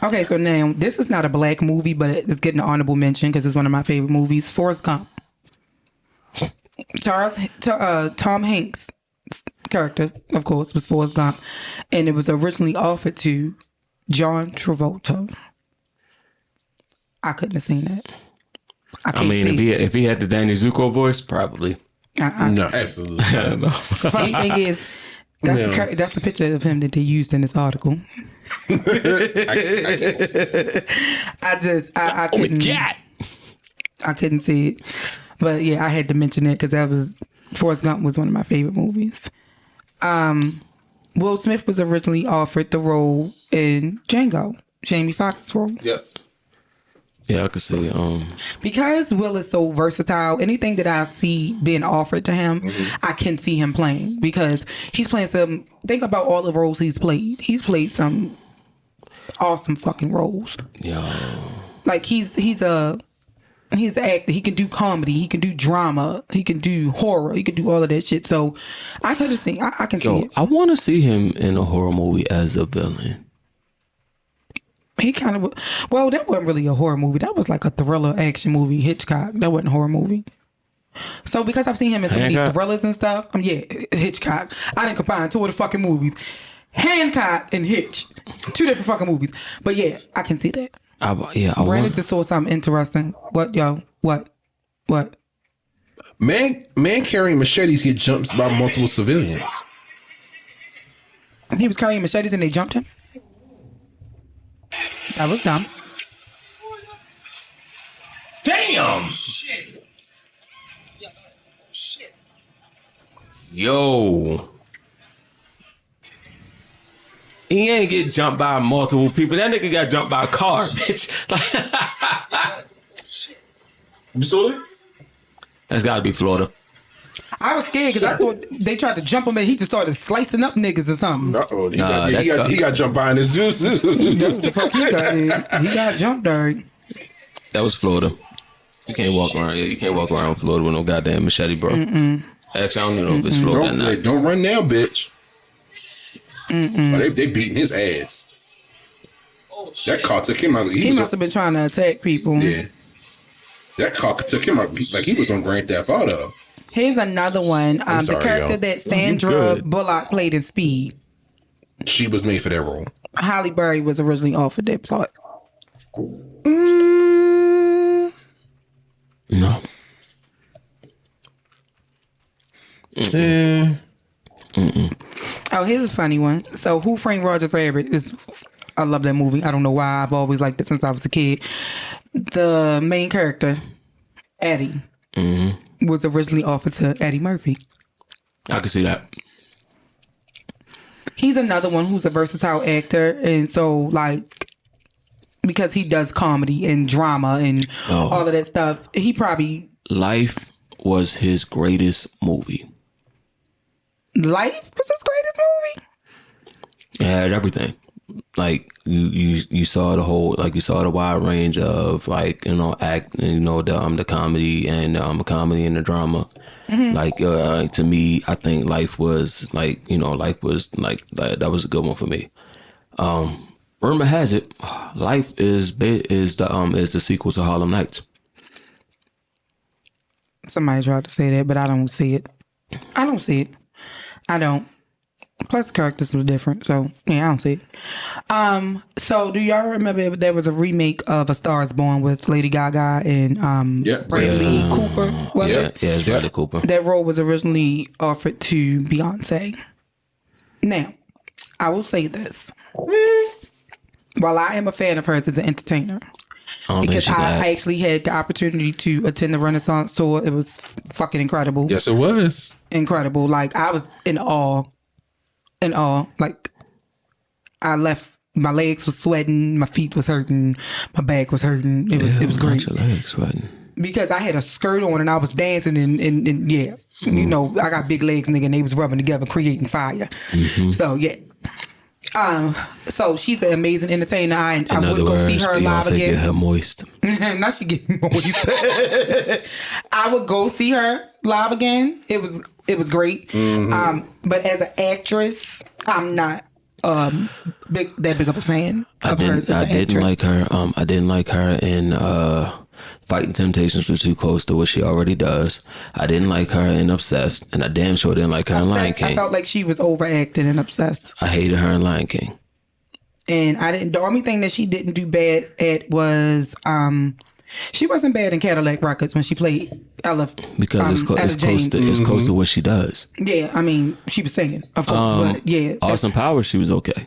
Okay, so now this is not a black movie, but it's getting an honorable mention because it's one of my favorite movies. Forrest Gump. Tom Hanks' character, of course, was Forrest Gump, and it was originally offered to John Travolta. I couldn't have seen that. I mean, if he had the Danny Zuko voice, probably. No, absolutely. Funny thing is, that's the picture of him that they used in this article. I couldn't. I couldn't see it, but yeah, I had to mention it because Forrest Gump was one of my favorite movies. Will Smith was originally offered the role in Django, Jamie Foxx's role. Yep. Yeah, I could see. Because Will is so versatile, anything that I see being offered to him, I can see him playing because he's playing some. Think about all the roles he's played. He's played some awesome fucking roles. Yeah. Like he's an actor. He can do comedy. He can do drama. He can do horror. He can do all of that shit. So I could have seen. I can see it. I want to see him in a horror movie as a villain. He kind of, well, that wasn't really a horror movie. That was like a thriller action movie. Hitchcock. That wasn't a horror movie. So because I've seen him in so many thrillers and stuff, Hitchcock. I didn't combine two of the fucking movies. Hancock and Hitch. Two different fucking movies. But yeah, I can see that. Brandon just saw something interesting. What, yo? What? Man carrying machetes get jumped by multiple civilians. He was carrying machetes and they jumped him? That was dumb. Damn! Yo. He ain't get jumped by multiple people. That nigga got jumped by a car, bitch. You saw that? That's gotta be Florida. I was scared because I thought they tried to jump him and he just started slicing up niggas or something. Uh-oh. He got jumped by in his zoo. The fuck he got jumped there. That was Florida. You can't walk around. You can't walk around Florida with no goddamn machete, bro. Actually, I don't even know if it's Florida or not. Don't run now, bitch. Oh, they beating his ass. That car took him out. He must have been trying to attack people. Yeah. That car took him out like he was on Grand Theft Auto. Here's another one. The character that Sandra Bullock played in Speed. She was made for that role. Halle Berry was originally offered that plot. No. Oh, here's a funny one. So, Who Framed Roger Rabbit is... I love that movie. I don't know why. I've always liked it since I was a kid. The main character, Eddie, was originally offered to Eddie Murphy. I can see that. He's another one who's a versatile actor, and so like because he does comedy and drama and all of that stuff, he probably Life was his greatest movie. Life was his greatest movie. It had everything. Like you saw the whole, like you saw the wide range of like act, the comedy and the drama. Like to me, I think Life was like that was a good one for me. Rumor has it, Life is the sequel to Harlem Nights. Somebody tried to say that, but I don't see it. I don't see it. I don't. Plus the characters were different, so yeah, I don't see it. So do y'all remember there was a remake of A Star Is Born with Lady Gaga and Bradley Cooper? Was it? Yeah, it's Bradley Cooper. That role was originally offered to Beyonce. Now, I will say this. While I am a fan of hers as an entertainer, because I actually had the opportunity to attend the Renaissance tour. It was fucking incredible. Yes, it was. Incredible. Like, I was in awe. Like, I left, my legs was sweating, my feet was hurting, my back was hurting. It was great. Your legs sweating. Because I had a skirt on and I was dancing and yeah. You know, I got big legs, nigga, and they was rubbing together, creating fire. So, yeah. So she's an amazing entertainer. I would go see her live again. Get her moist. Now she getting moist. I would go see her live again. It was great. But as an actress, I'm not that big of a fan of hers. I didn't like her. I didn't like her in Fighting Temptations was too close to what she already does. I didn't like her in Obsessed, and I damn sure didn't like her in Lion King. I felt like she was overacting in Obsessed. I hated her in Lion King. And the only thing that she didn't do bad at was she wasn't bad in Cadillac Records when she played Ella. Because it's close to what she does. Yeah, I mean, she was singing, of course, but yeah. Austin Powers, she was okay.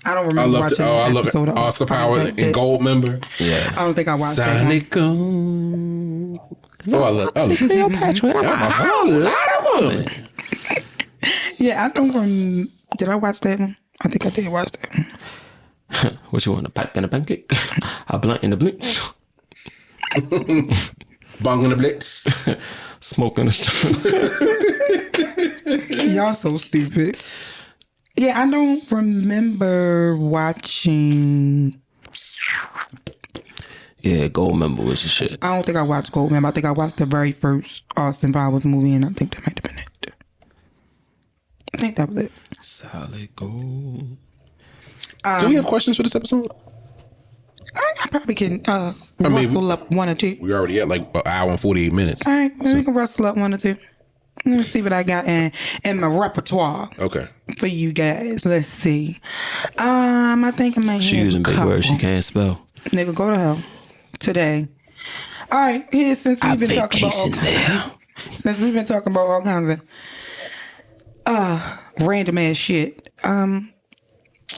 I don't remember watching I love it. Austin Powers and Gold Member. Yeah. I don't think I watched Sonic that one. I love Cleopatra. I'm a whole lot of woman. Yeah, I don't remember. Did I watch that one? I think I did watch that one. What you want, a pipe and a pancake? A blunt and a blitz? Bong and a blitz. Smoking a straw. Y'all so stupid. Yeah, I don't remember watching. Yeah, Gold Member was the shit. I don't think I watched Gold Member. I think I watched the very first Austin Powers movie, and I think that might have been it. I think that was it. Solid gold. Do we have questions for this episode? I probably can rustle up one or two. We already at like an hour and 48 minutes. All right, we can rustle up one or two. Let's see what I got in my repertoire. Okay. For you guys. Let's see. I think I might She using big words she can't spell. Nigga, go to hell. Today. All right, here since we've been talking about all kinds of random ass shit.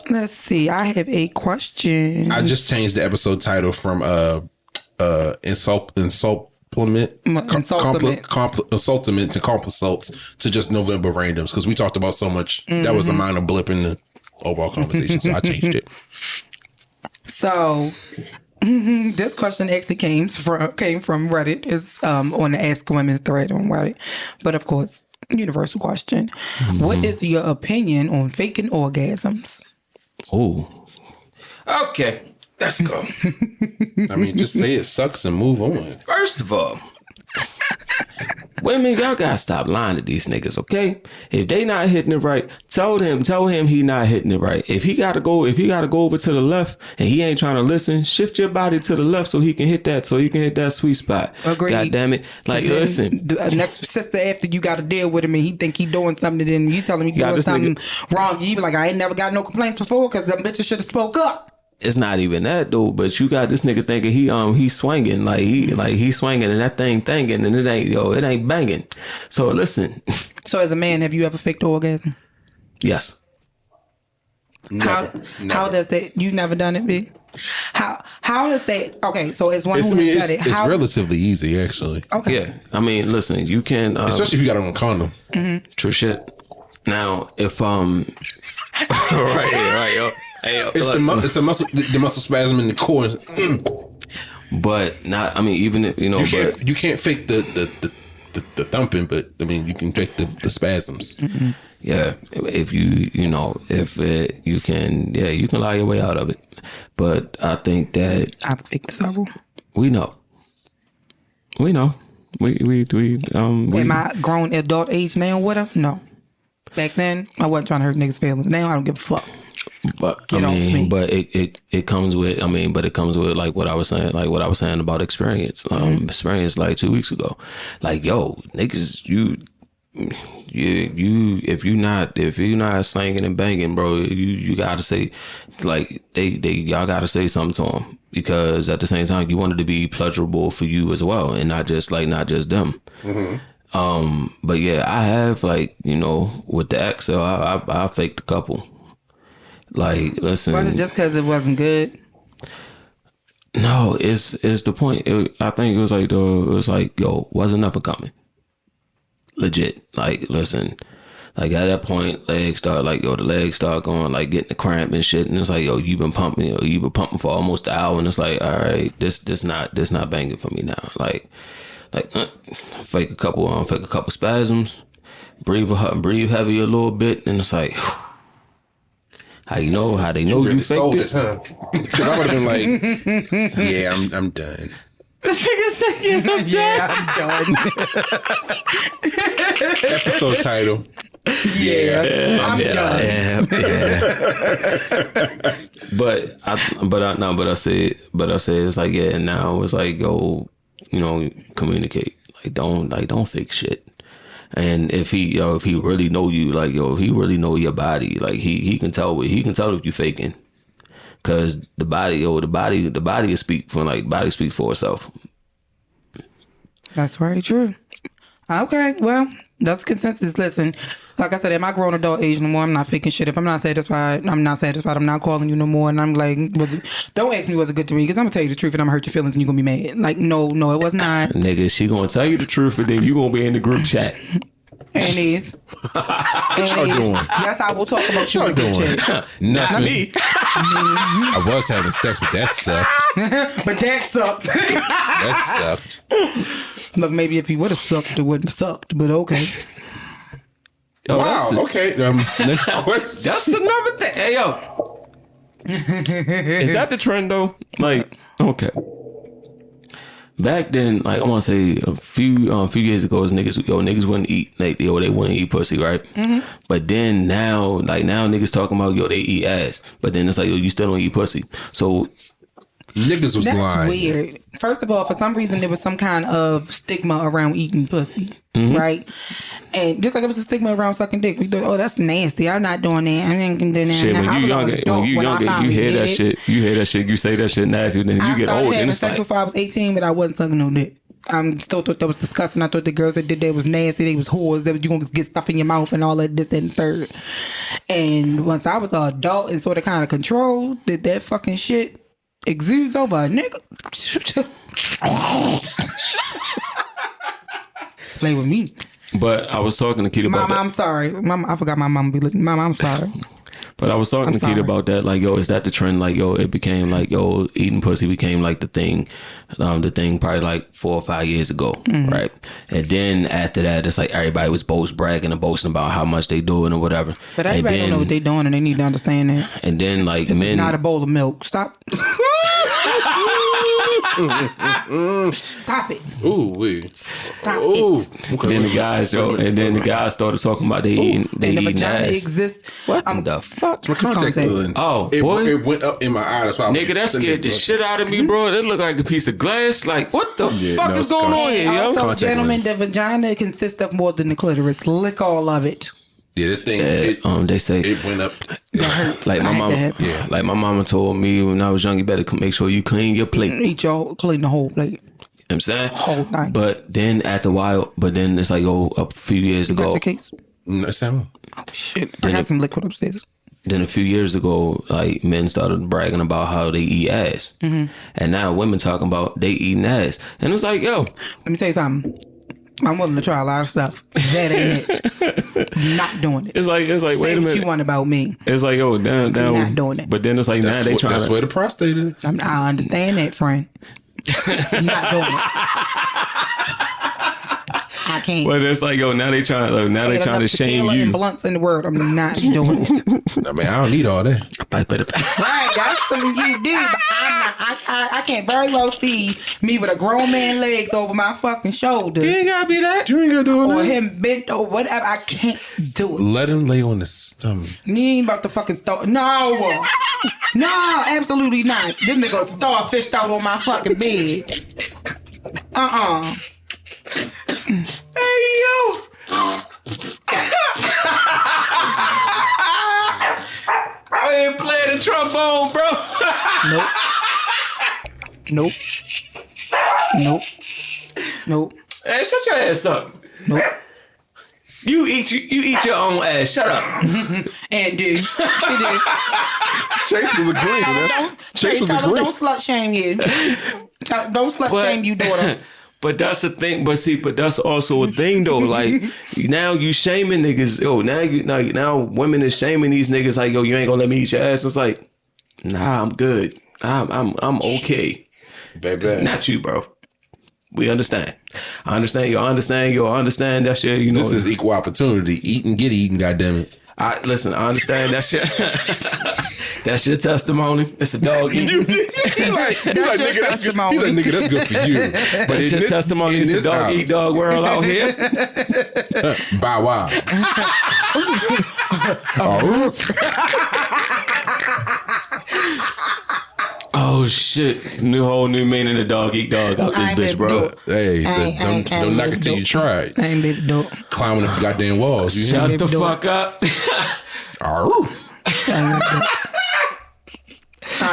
Let's see. I have a question. I just changed the episode title from insultment to compulsalts to just November randoms because we talked about so much. That was a minor blip in the overall conversation, so I changed it. So this question actually came from Reddit. It's on the Ask Women thread on Reddit, but of course, universal question: What is your opinion on faking orgasms? Oh, okay. Let's go. I mean, just say it sucks and move on. First of all, women, y'all gotta stop lying to these niggas, okay? If they not hitting it right, tell him he not hitting it right. If he gotta go over to the left and he ain't trying to listen, shift your body to the left so he can hit that sweet spot. Agreed. God damn it. Like, listen. The next sister after you gotta deal with him and he think he doing something, then you tell him you doing something wrong. You be like, I ain't never got no complaints before because them bitches should have spoke up. It's not even that though, but you got this nigga thinking he swinging like he swinging and that thing thinking and it ain't banging. So listen. So as a man, have you ever faked an orgasm? Yes. Never. How does that? You never done it, B? How is that? Okay, so as one who has done it, it's relatively easy, actually. Okay. Yeah, I mean, listen, you can Especially if you got on a condom. true shit. Now, if right, yo. Hey, yo, It's it's a muscle, the muscle spasm in the core. But not. I mean, even if, You can't fake the thumping, but I mean, you can fake the spasms. Yeah, if you you can lie your way out of it. But I think that I've faked several. we know. Am I grown adult age now with her? No. Back then, I wasn't trying to hurt niggas' feelings. Now I don't give a fuck. But Get off me. but it comes with like what I was saying about experience. Experience like 2 weeks ago. Like, yo, niggas, you if you're not slanging and banging, bro, you gotta say, like, y'all gotta say something to them, because at the same time you want it to be pleasurable for you as well, and not just them. But yeah, I have, like, with the XL, I faked a couple. Like, listen, Was it just because it wasn't good? no, it's the point. I think it was like, yo, wasn't nothing coming. Legit. Like, listen, like, at that point, the legs start going, like, getting the cramp and shit, and it's like, yo, you've been pumping for almost an hour, and it's like, all right, this not banging for me now. Like fake a couple spasms, breathe heavy a little bit, and it's like, how they know You really you sold faked it, huh? Because I would have been like, yeah, I'm done. This nigga saying I'm I'm done. Episode title. I'm done. But I say it's like, yeah, now it's like, go, communicate. Like, don't fake shit. And if he really know you, like, if he really know your body, like, he can tell if you faking. Cause the body will speak for itself. That's very true. Okay, well, that's consensus. Listen, like I said, at my grown adult age no more, I'm not faking shit. If I'm not satisfied, I'm not satisfied. I'm not calling you no more. And I'm like, don't ask me was it good to me, because I'm gonna tell you the truth and I'm gonna hurt your feelings and you're gonna be mad. Like, no, it was not. Nigga, she gonna tell you the truth, and then you gonna be in the group chat. And is. What y'all doing? Yes, I will talk about you in the group chat. Nothing. Me. I was having sex, but that sucked. But that sucked. That sucked. Look, maybe if he would have sucked, it wouldn't have sucked, but okay. Yo, Wow. Okay. Next question. That's another thing. Hey, yo. Is that the trend, though? Like, okay. Back then, like, I want to say a few years ago, niggas wouldn't eat, like, they wouldn't eat pussy, right? Mm-hmm. But then now niggas talking about, they eat ass. But then it's like, you still don't eat pussy. So Niggas was That's lying. weird. First of all, for some reason, there was some kind of stigma around eating pussy, right? And just like it was a stigma around sucking dick. We thought, oh, that's nasty. I'm not doing that. I ain't doing that. shit, when you younger, you hear that shit. You hear that shit. You say that shit nasty. Then you get old. I And started it's sex like, before I was 18, but I wasn't sucking no dick. I still thought that was disgusting. I thought the girls that did that was nasty. They was whores. That you gonna get stuff in your mouth and all that, this, that, and third. And once I was an adult and sort of kind of controlled, that fucking shit exudes over a nigga. Play with me. but I was talking to Keita about Mama, that. I'm sorry. Mama, I forgot my mama be listening. Mama, I'm sorry. But I was talking to Keita about that. Like, yo, is that the trend? Like, yo, it became like, yo, eating pussy became like the thing probably like 4 or 5 years ago, right? And then after that, it's like everybody was bragging and boasting about how much they doing or whatever. But everybody don't know what they doing, and they need to understand that. And then, like, This men, is not a bowl of milk. Stop. Stop it. Ooh, wee. Stop Ooh. it. Okay. then the guys, the guys started talking about they And the eating vagina ass. exists. What the fuck? My contact lens. Oh, boy. It went up in my eye. That's why I was Nigga, that sitting scared the there shit out of me, bro. It looked like a piece of glass. Like, what the fuck no, is going on here, yo? Also, Contact gentlemen, lens. the vagina consists of more than the clitoris. Lick all of it. Yeah, that thing. They say, It went up. That hurts. like my I had mom, to have- Yeah. like my mama told me when I was young, you better make sure you clean your plate. You know Eat your, clean the whole plate. what I'm saying? Whole thing. But then after a while, it's like, a few years You got ago. your case? That's how. Oh, shit. I got some liquid upstairs. then a few years ago, like men started bragging about how they eat ass, and now women talking about they eating ass, and it's like, yo, let me tell you something. I'm willing to try a lot of stuff. That ain't it. Not doing it. It's like Say wait a what minute. you want about me. It's like, oh, down. Not doing it. But then it's like, now they trying. That's to, where the prostate is. I understand that, friend. Not doing it. I can't. But it's like, yo, now they trying to shame you. And blunts in the world. I'm not doing it. I mean, I don't need all that. Right, that's something you do, but I'm not. I can't very well see me with a grown man legs over my fucking shoulders. You ain't gotta be that. You ain't gotta do all Or that. him bent or whatever. I can't do it. Let him lay on his stomach. You ain't about to fucking start. No. No, absolutely not. This nigga starfished out on my fucking bed. Hey, yo. I ain't playing the trombone, bro. Nope. Hey, shut your ass up. Nope. You eat your own ass. Shut up. And dude, she did. Chase was agreeing. Chase was agreeing. Don't slut shame you. Don't slut shame you, daughter. But that's the thing. But that's also a thing though. Like now you shaming niggas. Yo, now women is shaming these niggas. Like, yo, you ain't gonna let me eat your ass. It's like, nah, I'm good. I'm okay. Baby. Not you, bro. We understand. I understand. You understand that shit. You know, This is equal opportunity. Eat and get eaten, goddammit. I understand that shit. That's your testimony. It's a dog eat. He's like, nigga, that's good. He's like, nigga, that's good for you. But That's your testimony. It's a dog eat dog world out here. Bow wow. Oh shit! Whole new meaning of dog eat dog out this bitch, bro. Hey, don't knock it till you try it. I ain't baby dope. Climbing up the goddamn walls. You Shut hear the me? fuck up.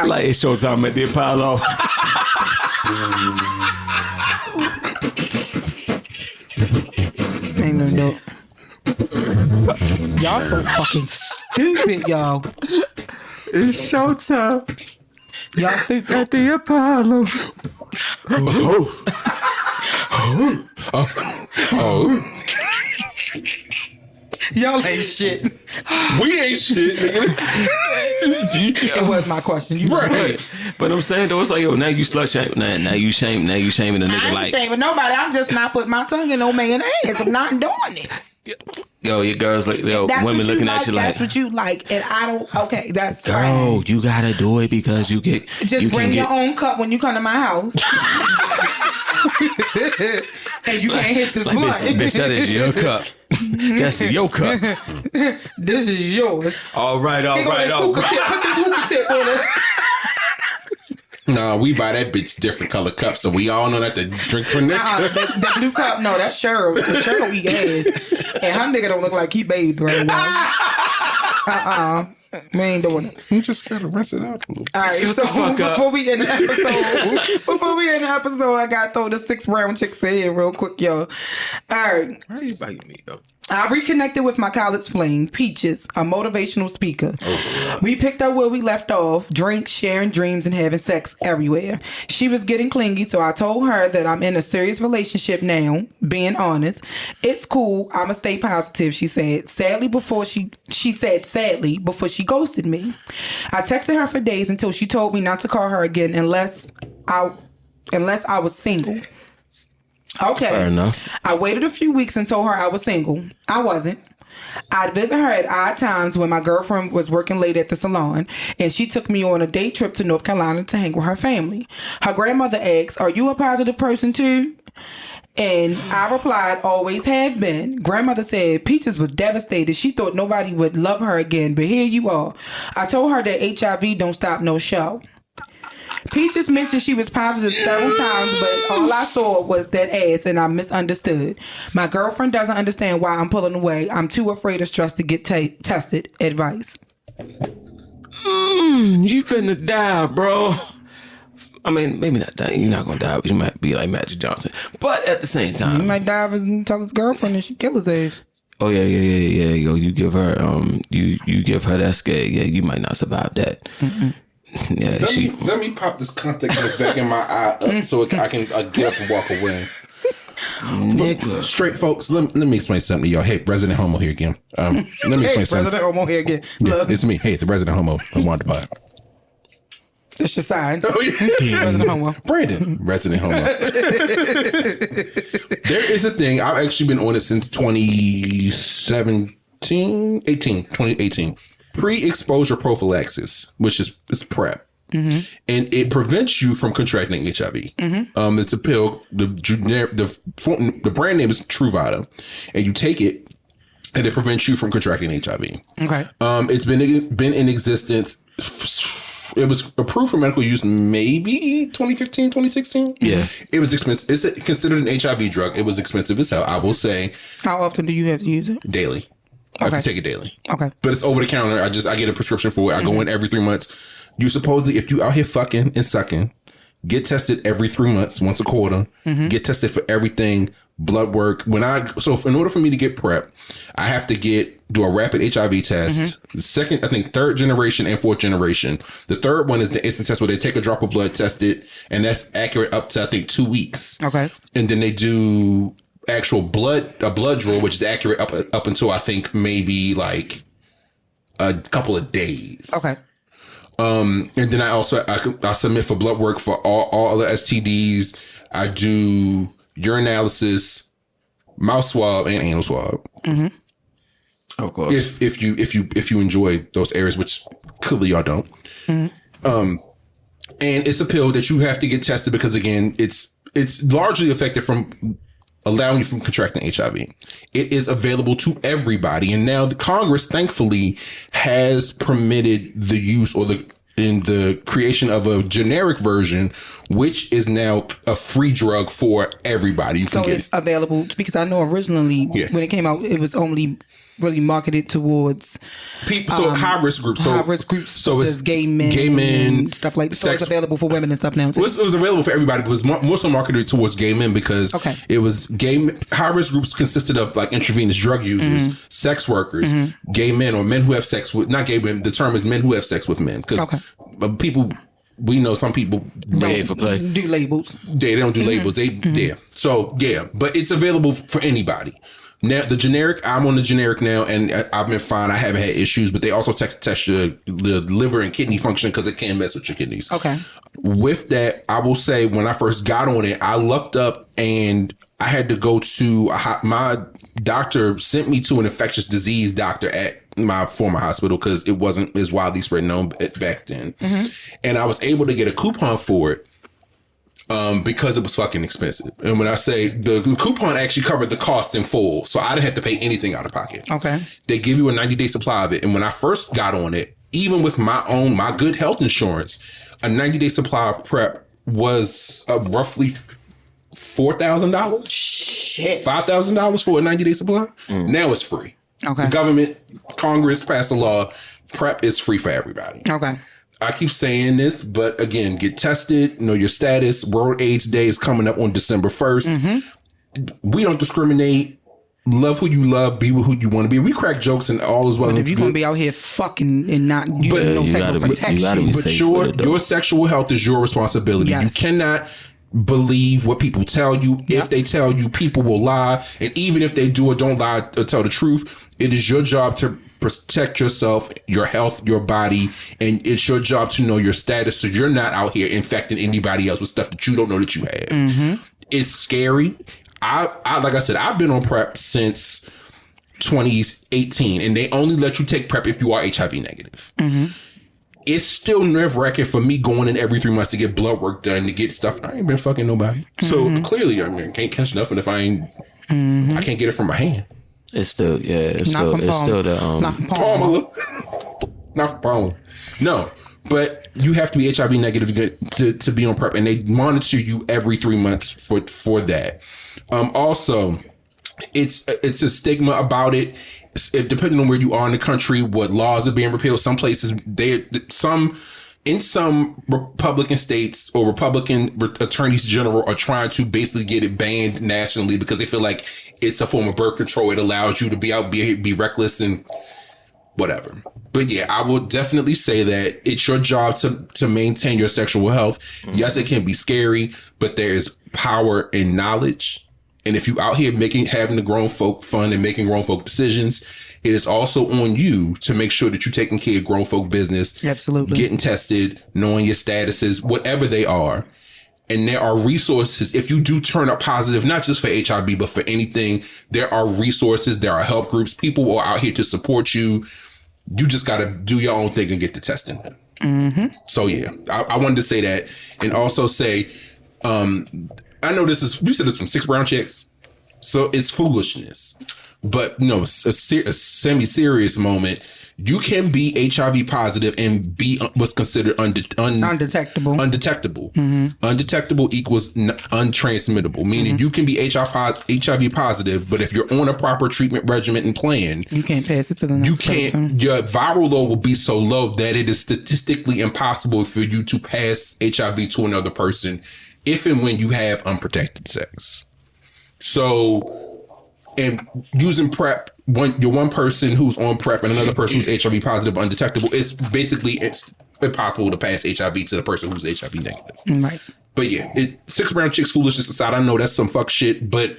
Like it's showtime at the Apollo. Ain't no dope. Y'all so fucking stupid, y'all. It's showtime Y'all stupid. at the Apollo. Y'all ain't shit. We ain't shit, nigga. It was my question. You Right. But I'm saying though, it's like, yo, now you slut shame. Now you shaming a nigga I ain't like, shaming nobody. I'm just not putting my tongue in no man's ass. I'm not doing it. yo, your girls like, yo, That's women what you looking like. at you That's like, what you like, and I don't. Okay, that's girl, fine. you gotta do it because you get. Just you bring your get, own cup when you come to my house. And you can't hit this like, blunt. bitch, that is your cup. That's your cup. This is yours. All right. Put this hookah tip on it. No, we buy that bitch different color cups, so we all know not to drink from that. That blue cup, no, that's Cheryl. Cheryl eat ass. And her nigga don't look like he bathed right now. We ain't doing it. You just gotta rinse it out a little. All right, Shut so the fuck up. before we end the episode, I got to throw the 6 brown chicks in real quick, y'all. All right. Why are you biting me though? I reconnected with my college flame, Peaches, a motivational speaker. We picked up where we left off, drinks, sharing dreams, and having sex everywhere. She was getting clingy, so I told her that I'm in a serious relationship now, being honest. It's cool, I'ma stay positive, she said. Sadly, before she ghosted me. I texted her for days until she told me not to call her again unless I was single. Okay. Fair enough. I waited a few weeks and told her I was single. I wasn't. I'd visit her at odd times when my girlfriend was working late at the salon, and she took me on a day trip to North Carolina to hang with her family. Her grandmother asked, "Are you a positive person too?" And I replied, "Always have been." Grandmother said Peaches was devastated. She thought nobody would love her again, but here you are. I told her that HIV don't stop no show. Peaches mentioned she was positive several times, but all I saw was that ass, and I misunderstood. My girlfriend doesn't understand why I'm pulling away. I'm too afraid of stress to get tested. Advice. You finna die, bro. I mean, maybe not die. You're not gonna die, but you might be like Magic Johnson. But at the same You time, might die and tell his girlfriend and she kill his ass. Oh yeah. Yo, you give her you give her that scare. Yeah, you might not survive that. Yeah, let me pop this contact lens back in my eye up so I can get up and walk away. Nigga. Straight folks, let me explain something to y'all. Hey, resident homo here again. Let me explain something. Resident homo here again. Yeah, it's me. Hey, the resident homo of Wanda Pod. That's your sign. Oh, yeah. Resident homo. Brandon, resident homo. There is a thing. I've actually been on it since 2018. Pre-exposure prophylaxis, which is PrEP. Mm-hmm. And it prevents you from contracting HIV. Mm-hmm. It's a pill. The brand name is Truvada, and you take it, and it prevents you from contracting HIV. Okay. It's been in existence. It was approved for medical use maybe 2015, 2016. Yeah. It was expensive. It's considered an HIV drug. It was expensive as hell, I will say. How often do you have to use it? Daily. I have to take it daily. Okay. But it's over the counter. I get a prescription for it. I go in every 3 months. You supposedly, if you out here fucking and sucking, get tested every 3 months, once a quarter. Get tested for everything, blood work. In order for me to get PrEP, I have to do a rapid HIV test. Second, I think 3rd generation and 4th generation. The 3rd one is the instant test where they take a drop of blood, test it, and that's accurate up to I think 2 weeks. Okay. And then they do actual a blood draw, which is accurate up until I think maybe like a couple of days. Okay. And then I submit for blood work for all other STDs. I do urinalysis, mouth swab, and anal swab. Mm-hmm. Of course. If you enjoy those areas, which clearly y'all don't. Mm-hmm. And it's a pill that you have to get tested because again, it's largely effective from allowing you from contracting HIV. It is available to everybody. And now the Congress, thankfully, has permitted the use in the creation of a generic version, which is now a free drug for everybody. You can get it's available because I know originally when it came out, it was only really marketed towards people, so high risk groups. High risk groups, so it's gay men, stuff like that. So it's available for women and stuff now. Too. It was available for everybody, but it was more so marketed towards gay men because it was high risk groups consisted of like intravenous drug users, sex workers, gay men or men who have sex with, not gay men. The term is men who have sex with men because people. We know some people don't do labels. They don't do labels. So but it's available for anybody. Now the generic, I'm on the generic now, and I've been fine. I haven't had issues, but they also test the liver and kidney function because it can mess with your kidneys. Okay. With that, I will say when I first got on it, I lucked up and I had to go to my doctor sent me to an infectious disease doctor at my former hospital because it wasn't as widely spread known back then. And I was able to get a coupon for it because it was fucking expensive. And when I say the coupon actually covered the cost in full, so I didn't have to pay anything out of pocket. Okay. They give you a 90-day supply of it. And when I first got on it, even with my good health insurance, a 90-day supply of PrEP was roughly $4,000. Shit. $5,000 for a 90-day supply. Now it's free. Okay. The government, Congress passed a law. PrEP is free for everybody. Okay. I keep saying this, but again, get tested, know your status. World AIDS Day is coming up on December 1st. We don't discriminate. Love who you love. Be with who you want to be. We crack jokes and all as well. But if you're going to be out here fucking and not using no type of protection. But your sexual health is your responsibility. Yes. You cannot believe what people tell you. If they tell you, people will lie. And even if they do or don't lie or tell the truth, it is your job to protect yourself, your health, your body, and it's your job to know your status so you're not out here infecting anybody else with stuff that you don't know that you have. It's scary. I like I said, I've been on PrEP since 2018, and they only let you take PrEP if you are HIV negative. It's still nerve-wracking for me going in every 3 months to get blood work done, to get stuff. I ain't been fucking nobody. So clearly, I mean, I can't catch nothing if I ain't, I can't get it from my hand. It's still, it's still the, not from Palmer. Not from Palmer. No, but you have to be HIV negative to be on PrEP, and they monitor you every 3 months for that. Also, it's a stigma about it. Depending on where you are in the country, what laws are being repealed. Some places, some in some Republican states or Republican attorneys general are trying to basically get it banned nationally because they feel like it's a form of birth control. It allows you to be reckless and whatever. But yeah, I would definitely say that it's your job to maintain your sexual health. Mm-hmm. Yes, it can be scary, but there is power in knowledge. And if you out here having the grown folk fun and making grown folk decisions, it is also on you to make sure that you're taking care of grown folk business. Absolutely. Getting tested, knowing your statuses, whatever they are. And there are resources. If you do turn up positive, not just for HIV, but for anything, there are resources. There are help groups. People are out here to support you. You just got to do your own thing and get the testing. Mm-hmm. So, yeah, I wanted to say that. And also say, I know you said it's from 6 brown chicks. So it's foolishness. But no, a semi-serious moment. You can be HIV positive and be what's considered undetectable. Mm-hmm. Undetectable equals untransmittable, meaning you can be HIV positive, but if you're on a proper treatment regimen and plan, you can't pass it to the next person. Your viral load will be so low that it is statistically impossible for you to pass HIV to another person if and when you have unprotected sex. So, and using PrEP, one person who's on PrEP and another person who's HIV positive or undetectable, it's impossible to pass HIV to the person who's HIV negative. Right. But yeah, 6 brown chicks foolishness aside, I know that's some fuck shit, but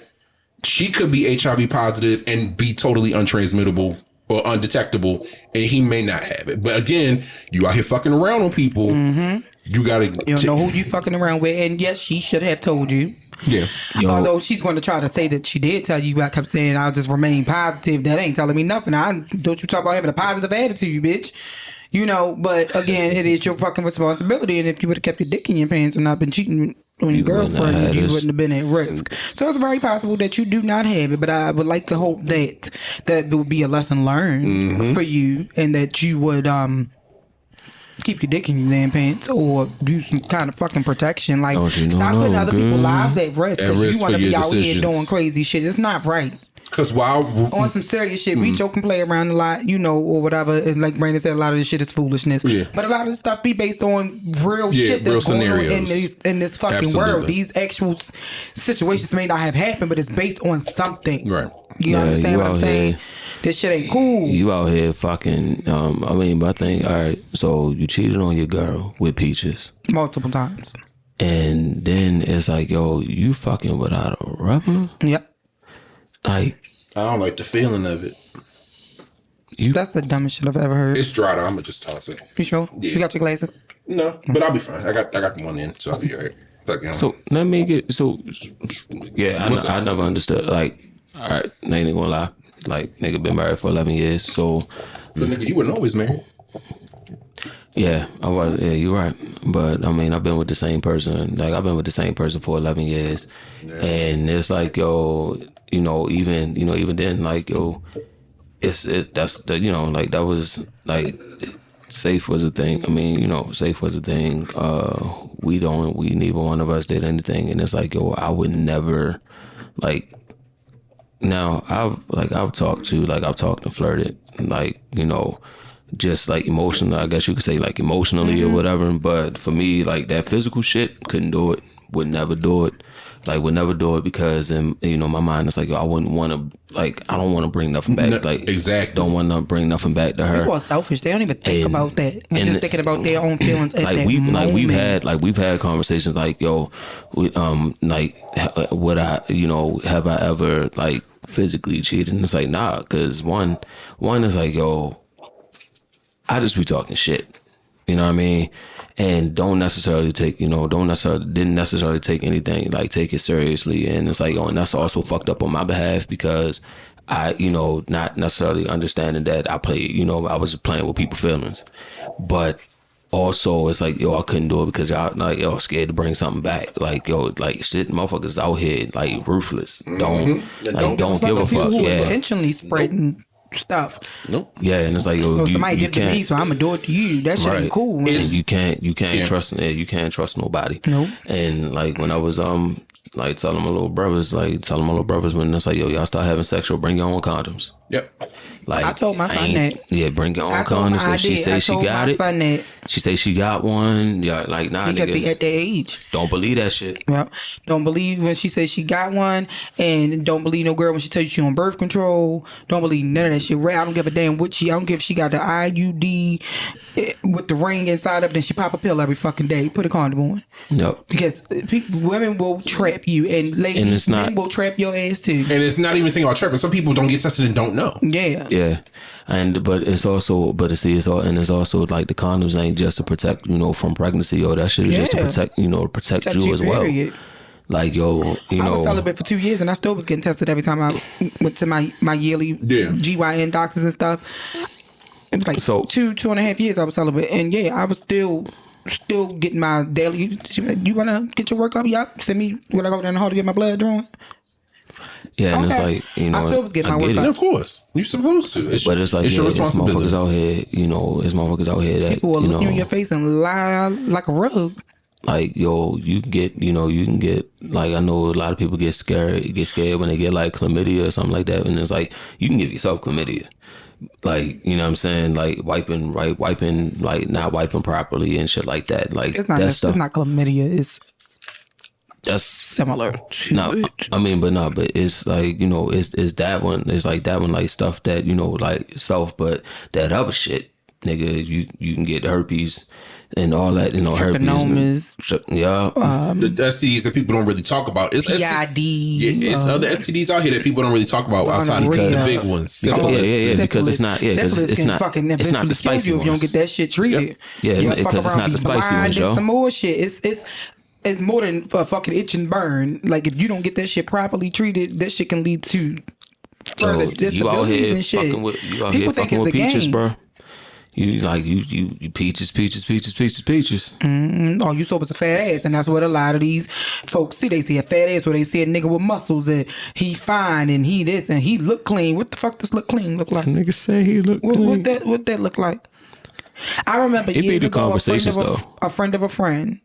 she could be HIV positive and be totally untransmittable or undetectable, and he may not have it. But again, you out here fucking around on people. Mm-hmm. You don't know who you fucking around with, and yes, she should have told you. Yeah. Although she's going to try to say that she did tell you, I kept saying I'll just remain positive. That ain't telling me nothing. Don't you talk about having a positive attitude, bitch. But again, it is your fucking responsibility. And if you would have kept your dick in your pants and not been cheating on your girlfriend, you wouldn't have been at risk. So it's very possible that you do not have it. But I would like to hope that will be a lesson learned for you, and that you would keep your dick in your damn pants or do some kind of fucking protection. Like, stop putting other people's lives at risk because you want to be out here doing crazy shit. It's not right. Because on some serious shit, we joke and play around a lot, or whatever. And like Brandon said, a lot of this shit is foolishness. Yeah. But a lot of this stuff be based on real shit that's going on in this fucking world. These actual situations may not have happened, but it's based on something. Right. You understand what I'm saying? This shit ain't cool. You out here fucking, but I think, all right, so you cheated on your girl with Peaches. Multiple times. And then it's like, yo, you fucking without a rubber? Yep. Like, I don't like the feeling of it. That's the dumbest shit I've ever heard. It's dry though. I'm gonna just toss it. You sure? Yeah. You got your glasses? No, but I'll be fine. I got one in, so I'll be alright. So let me get I never understood. Like, all right, I ain't gonna lie. Like, nigga been married for 11 years, so. But nigga, you weren't always married. Yeah, I was. Yeah, you're right. But I mean, I've been with the same person. Like, I've been with the same person for 11 years, and it's like, yo, even then, like, yo, that's the, like, that was like, safe was a thing. I mean, safe was a thing. We neither one of us did anything, and it's like, yo, I would never, like. Now I've talked and flirted, like, just like emotional. I guess you could say like emotionally or whatever. But for me, like that physical shit, couldn't do it. Would never do it. Like, would never do it because in my mind it's like, yo, I wouldn't want to, like, I don't want to bring nothing back. Like, exactly. Don't want to bring nothing back to her. People are selfish. They don't even think about that. They're just thinking about their own feelings at that moment. We've had conversations like, yo, like, would I, have I ever like physically cheated? And it's like, nah, because one is like, yo, I just be talking shit. You know what I mean? And didn't necessarily take anything, like, take it seriously. And it's like, and that's also fucked up on my behalf because I, not necessarily understanding that I was playing with people's feelings. But also it's like, yo, I couldn't do it because y'all, like, yo, scared to bring something back. Like, yo, like, shit, motherfuckers out here, like, ruthless. Don't give a fuck. Yeah. Intentionally spreading stuff. Nope. Yeah, and it's like, yo, somebody did to me, so I'm gonna do it to you. That shit ain't cool. And you can't trust nobody. Nope. And like when I was like telling my little brothers when it's like, yo, y'all start having sex, or bring your own condoms. Yep. Like, I told my son that. Yeah, bring your own condoms. Like, she say she got it. Son that she say she got one. Yeah, like, nah, because nigga, he at that age. don't believe that shit. Well, don't believe when she says she got one, and don't believe no girl when she tells you she on birth control. Don't believe none of that shit. I don't give a damn what I don't give if she got the IUD with the ring inside of it, then she pop a pill every fucking day. Put a condom on. Yep. Because women will trap you, and ladies, men will trap your ass too. And it's not even a thing about trapping. Some people don't get tested and don't know. Yeah. Yeah. It's also like the condoms ain't just to protect, from pregnancy, or that shit is just to protect you as well. Like, yo, I was celibate for 2 years, and I still was getting tested every time I went to my yearly GYN doctors and stuff. It was like 2.5 years I was celibate, and I was still getting my daily. You wanna get your workup? Yup. Send me when I go down the hall to get my blood drawn. Yeah, and it's like, I still was getting my work. Yeah, of course, you're supposed to. But it's like, your responsibility. It's motherfuckers out here that people will look you in your face and lie like a rug. Like, yo, you can get like, I know a lot of people get scared when they get like chlamydia or something like that, and it's like, you can give yourself chlamydia. Like, you know what I'm saying? Like wiping, like not wiping properly and shit like that. Like, it's not chlamydia. That's similar to it. I mean, but it's like, it's that one. It's like that one, like stuff that, like self, but that other shit, nigga, you can get herpes and all that, herpes. The STDs that people don't really talk about. It's PID. It's other STDs out here that people don't really talk about outside of the big ones. Syphilis. Because it's not. Yeah, because it's not the spicy ones. You don't get that shit treated. Yeah, because it's not the spicy ones, yo. Some more shit. It's more than a fucking itch and burn. Like, if you don't get that shit properly treated, that shit can lead to further disabilities and shit. People think it's the peaches, game, bro. You peaches. Oh, you sober as a fat ass, and that's what a lot of these folks see. They see a fat ass, or they see a nigga with muscles, and he fine, and he this, and he look clean. What the fuck does look clean look like? Nigga say he look clean. What that look like? I remember years ago, a friend of a friend.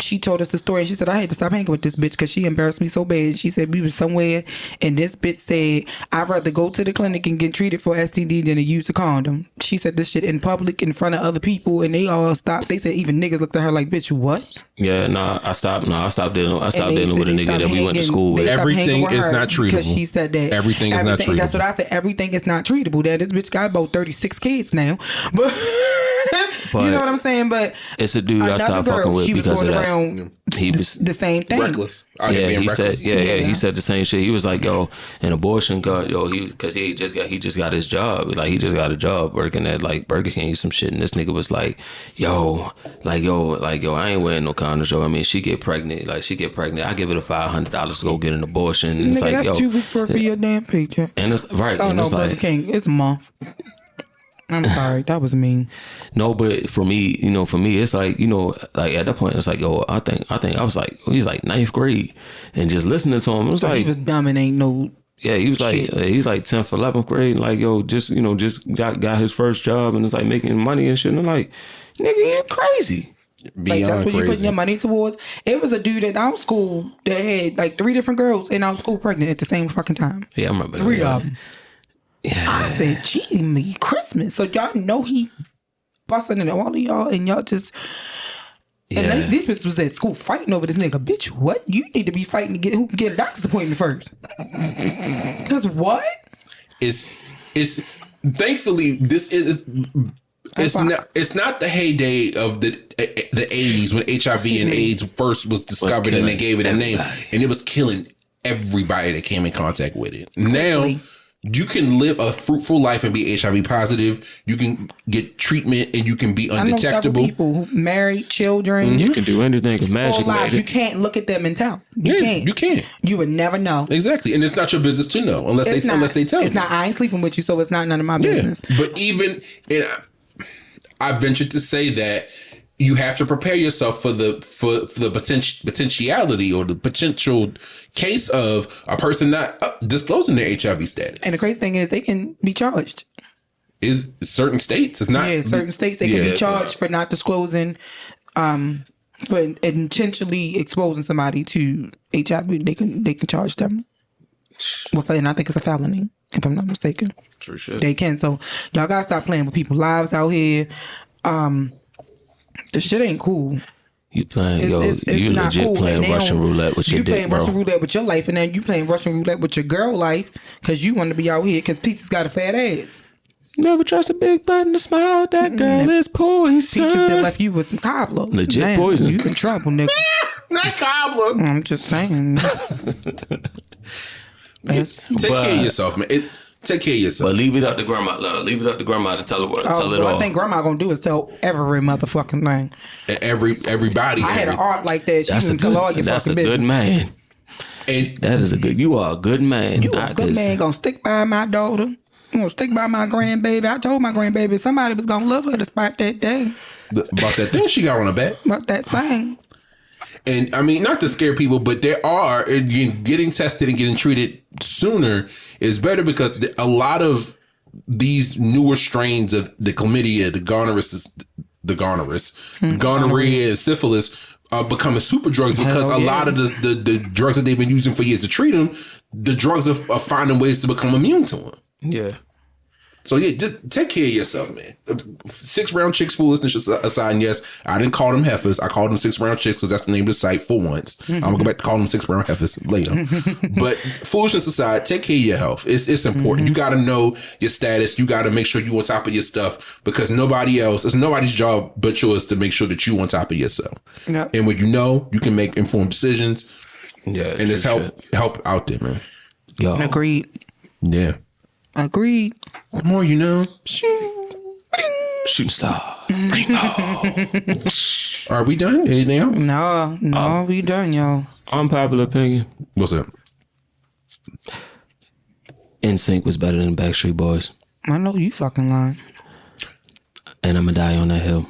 She told us the story, and she said, I had to stop hanging with this bitch because she embarrassed me so bad. She said we was somewhere, and this bitch said, I'd rather go to the clinic and get treated for STD than to use a condom. She said this shit in public in front of other people, and they all stopped. They said even niggas looked at her like, bitch, what? Yeah, I stopped dealing with a nigga that we went to school with. Everything is not treatable. Because she said that. Everything is not treatable. That's what I said. Everything is not treatable. That this bitch got about 36 kids now. But you know what I'm saying? But it's a dude I stopped fucking with because of that. He was the same thing. Reckless. He said the same shit. He was like, yo, an abortion got because he just got his job. Like, he just got a job working at like Burger King or some shit. And this nigga was like, yo, I ain't wearing no condoms, yo. I mean, she get pregnant. I give it a $500 to go get an abortion. And it's nigga, like, that's 2 weeks worth of your damn paycheck. And it's right. Oh and no, it's Burger like, King, it's a month. I'm sorry, that was mean. No, but for me, it's like, like at that point, it's like, yo, I think I was like, he's like 9th grade, and just listening to him, it was like, he was dumb and ain't no. Yeah, he was shit. like, he's like 10th, 11th grade, like, yo, just got his first job, and it's like making money and shit. And I'm like, nigga, you're crazy. Like, that's what you putting your money towards. It was a dude at our school that had like 3 different girls in our school pregnant at the same fucking time. Yeah, I remember 3 of them. Yeah. I said, gee, me Christmas. So y'all know he busting into all of y'all, and y'all just. And these bitches was at school fighting over this nigga. Bitch, what? You need to be fighting to get who can get a doctor's appointment first. Because what? It's thankfully this is. It's not the heyday of the 80s when HIV and AIDS first was discovered and they gave it a name, and it was killing everybody that came in contact with it. Now you can live a fruitful life and be HIV positive. You can get treatment and you can be undetectable. I know people who married, children. Mm-hmm. You can do anything. Magic. You can't look at them and tell. You can't. You would never know. Exactly, and it's not your business to know unless they tell you. It's not. I ain't sleeping with you, so it's not none of my business. But even I venture to say that you have to prepare yourself for the potentiality or the potential case of a person not disclosing their HIV status. And the crazy thing is, they can be charged. Is certain states? It's not. Yeah, certain states they can be charged for not disclosing for intentionally exposing somebody to HIV, they can charge them. And I think it's a felony, if I'm not mistaken. True shit. They can. So y'all gotta stop playing with people's lives out here. The shit ain't cool. You playing, It's you not legit cool. playing And Russian now roulette with your you dick, playing bro. Russian roulette with your life, and then you playing Russian roulette with your girl life because you want to be out here because Peaches got a fat ass. Never trust a big button to smile. That girl is poison. Peaches that left you with some cobbler. Legit Damn, poison. You in trouble, nigga. Not cobbler. I'm just saying. Take care of yourself, man. Take care of yourself. But leave it up to grandma. Leave it up to grandma to tell it So all. I think grandma gonna do is tell every motherfucking thing. Everybody. I had an aunt like that. She would tell all your That's a fucking business. good man. And That is a good. You are a good man. You a good man gonna stick by my daughter. You gonna stick by my grandbaby. I told my grandbaby somebody was gonna love her despite that thing. about that thing she got on her back. About that thing. And I mean, not to scare people, but there are getting tested and getting treated sooner is better because a lot of these newer strains of the chlamydia, gonorrhea, and syphilis are becoming super drugs because a lot of the drugs that they've been using for years to treat them, the drugs are finding ways to become immune to them. Yeah. So yeah, just take care of yourself, man. 6 round chicks foolishness aside, yes, I didn't call them heifers. I called them 6 round chicks because that's the name of the site for once. I'm gonna go back to calling them 6 round heifers later. But foolishness aside, take care of your health. It's important. You got to know your status. You got to make sure you on top of your stuff because it's nobody's job but yours to make sure that you on top of yourself. Yep. And when you know, you can make informed decisions. Yeah. And it's help out there, man. Yo. Agreed. Yeah. Agreed. What more you know? Shooting star. Rainbow. Are we done? Anything else? No, we done, y'all. Unpopular opinion. What's up? NSYNC was better than Backstreet Boys. I know you fucking lying. And I'm gonna die on that hill.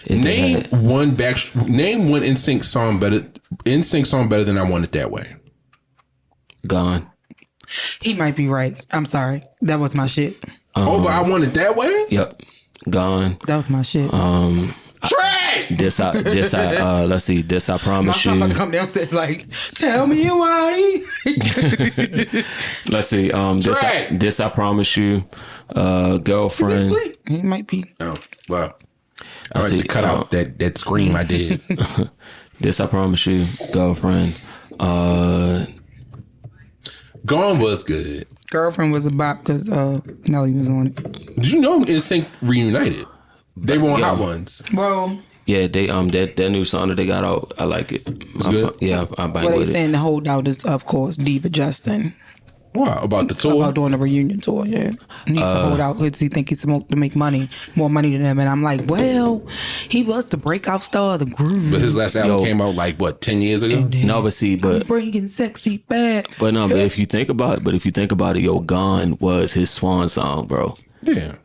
Name one NSYNC song better. NSYNC song better than I Want It That Way. Gone. He might be right. I'm sorry. That was my shit. Over I Want It That Way. Yep. Gone. That was my shit. Trey. This I let's see. This I My promise son about to you. come downstairs like, tell me why. Let's see. This I promise you. Girlfriend. He might be. Oh well. I like to cut out that scream I did. This I promise you. Girlfriend. Gone was good. Girlfriend was a bop because Nelly was on it. Did you know NSYNC reunited? They were on Hot Ones. Well, Yeah, they that new song that they got out. I like it. It's good? Yeah, I bang what they with it. saying the holdout is, of course, Diva Justin. Wow, about the tour? About doing a reunion tour, yeah. He needs to hold out because he think he's supposed to make more money than them. And I'm like, well, he was the breakout star of the group. But his last album came out like what, 10 years ago? No, but see, but Bringing sexy back. but no, but if you think about it, yo, Gone was his swan song, bro. Yeah.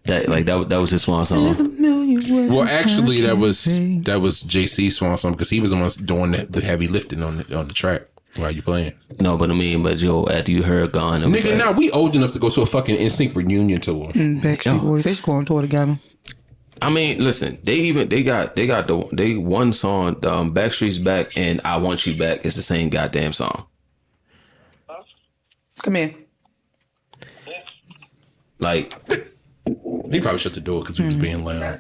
That was his swan song. There's a million ways Well, actually, I that can was say. JC's swan song because he was the one doing the heavy lifting on the track while you playing. No, but yo, after you heard Gone, it was Nigga, like, now we old enough to go to a fucking NSYNC reunion tour. Backstreet Boys, they should go on tour together. I mean, listen, they one song, Backstreet's Back and I Want You Back. It's the same goddamn song. Come here. Like, He probably shut the door because we was being loud.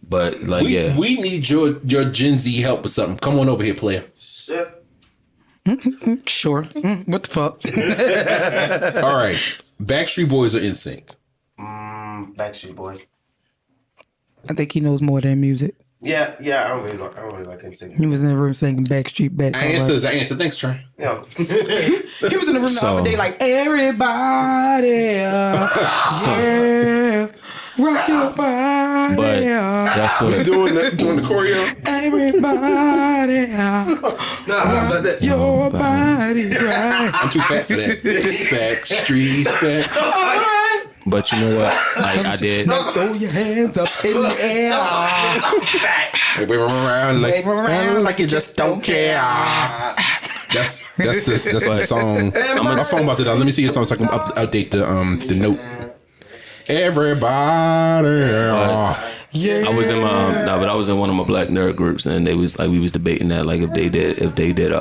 but like, We need your Gen Z help with something. Come on over here, player. Sure. What the fuck? All right. Backstreet Boys are NSYNC. Backstreet Boys. I think he knows more than music. Yeah, I don't really like NSYNC. He was in the room singing Backstreet Back. I answer. Thanks, Trey. Yeah. He was in the room the So- other day like, everybody, yeah, rock your body, but that's what Doing the choreo. everybody, Nah, that's your body right. I'm too fat for that. Backstreet's back. All right. But you know what? Like I did. Throw your hands up in the air. Wave around Wave around like you just don't care. That's the song. My phone about to die. Let me see your song so I can update the note. Everybody, I was in my but I was in one of my black nerd groups, and they was like we was debating that like if they did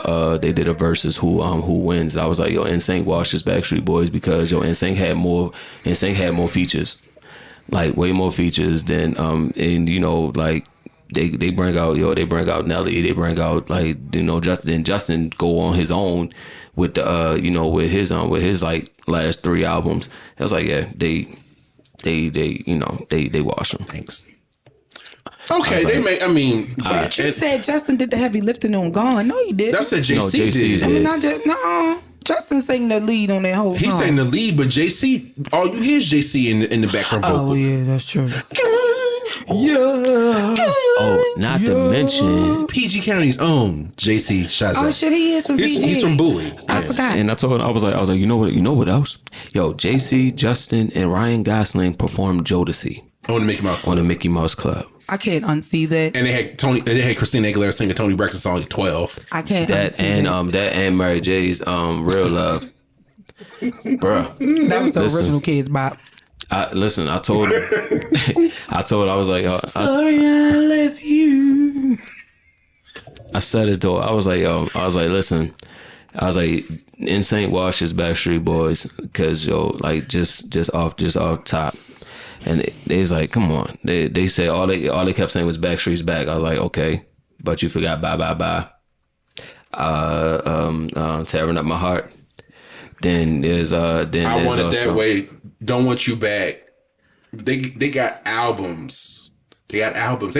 a versus who wins. And I was like, yo, NSYNC washes Backstreet Boys because NSYNC had more features, like way more features than and you know like they bring out Nelly, they bring out like you know Justin go on his own with the with his like last 3 albums. I was like, yeah, they wash them. Thanks. Okay, they may. I mean, But you said Justin did the heavy lifting on Gone. No, he did. That's what JC No, JC did. I mean, I just no. Justin sang the lead on that whole. He song. sang the lead, but JC, all you hear is JC in the background vocal. Oh yeah, that's true. Come on. Yeah. Oh, not to mention. PG County's own JC Shazza. Oh shit, he is from PG. He's from Bowie. I forgot. And I told him, I was like, you know what else? Yo, JC, Justin, and Ryan Gosling performed Jodeci On the Mickey Mouse. on the Mickey Mouse Club. I can't unsee that. And they had Christina Aguilera singing Tony Braxton song at 12. I can't That unsee and that and Mary J's Real Love. Bruh. that was the listen. original Kids Bop. I told her I was like, Sorry, I left you. I said it though. I was like, listen, I was like, NSYNC washes Backstreet Boys because like just off top, and they's like, come on. They said all they kept saying was Backstreet's back. I was like, okay, but you forgot bye bye bye. Tearing Up My Heart. Then there's I there's Want It also, That Way. Don't Want You Back. They got albums. They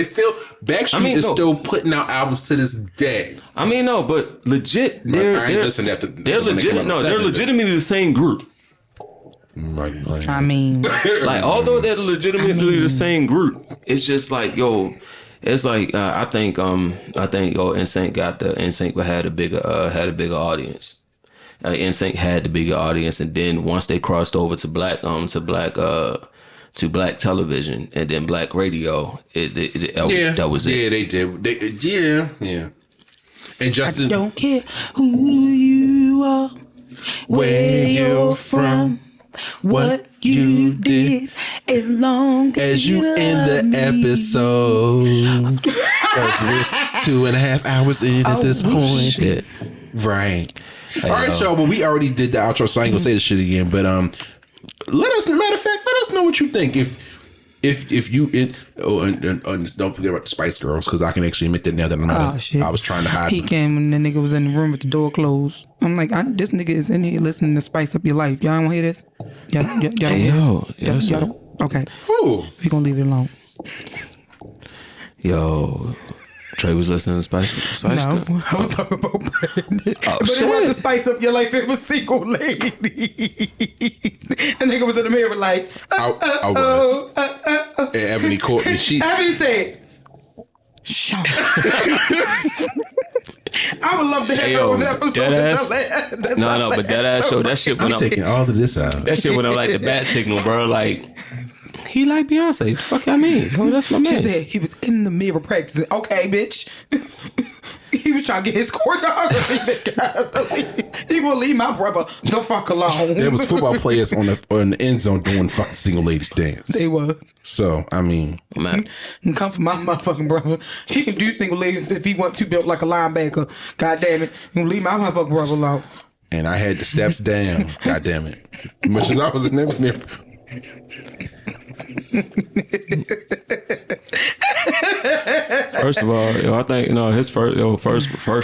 still Backstreet is still putting out albums to this day. I mean, no, but legit, I they're ain't listened after they're when they came legit. out No, in they're 7, legitimately the same group. Right. I mean, Like, although they're legitimately the same group, it's just like, yo, it's like I think NSYNC had a bigger audience. NSYNC had the bigger audience, and then once they crossed over to black television and then black radio, that was it. Yeah, they did. Yeah. And I Justin, don't care who you are, where you're from, what you did, as long as you end the episode. 'Cause we're 2.5 hours in at this point. Shit. Right. All right, y'all. But we already did the outro, so I ain't gonna say this shit again. But let us know what you think. If you and don't forget about the Spice Girls, because I can actually admit that now that I'm not. shit. I was trying to hide. He them. came when the nigga was in the room with the door closed. I'm like, this nigga is in here listening to Spice Up Your Life. Y'all don't want to hear this? Y'all Hey, yo, y'all son. don't? Okay, Ooh. we gonna leave it alone. Yo, Trey was listening to Spice No, Girl. I was talking about Brandon. Oh, But shit. it wasn't Spice Up Your Life. It was Single Lady. The nigga was in the mirror like, I was. And Ebony Courtney, she. Ebony said, Shauna. I would love to have Hey, her yo, on the episode. dead ass. That's No, but that ass show, that shit I'm went up. taking all of this out. That shit went up like the bat signal, bro. Like, he like Beyonce. The fuck I mean? Oh, that's my She man. said he was in the mirror practicing. Okay, bitch. He was trying to get his choreography. He will leave my brother the fuck alone. There was football players on the end zone doing fucking Single Ladies dance. They was. So I mean, Man. And come from my motherfucking brother. He can do Single Ladies if he want to built like a linebacker. God damn it. You leave my motherfucking brother alone. and I had the steps down. God damn it! Much as I was in there. First of all, I think his first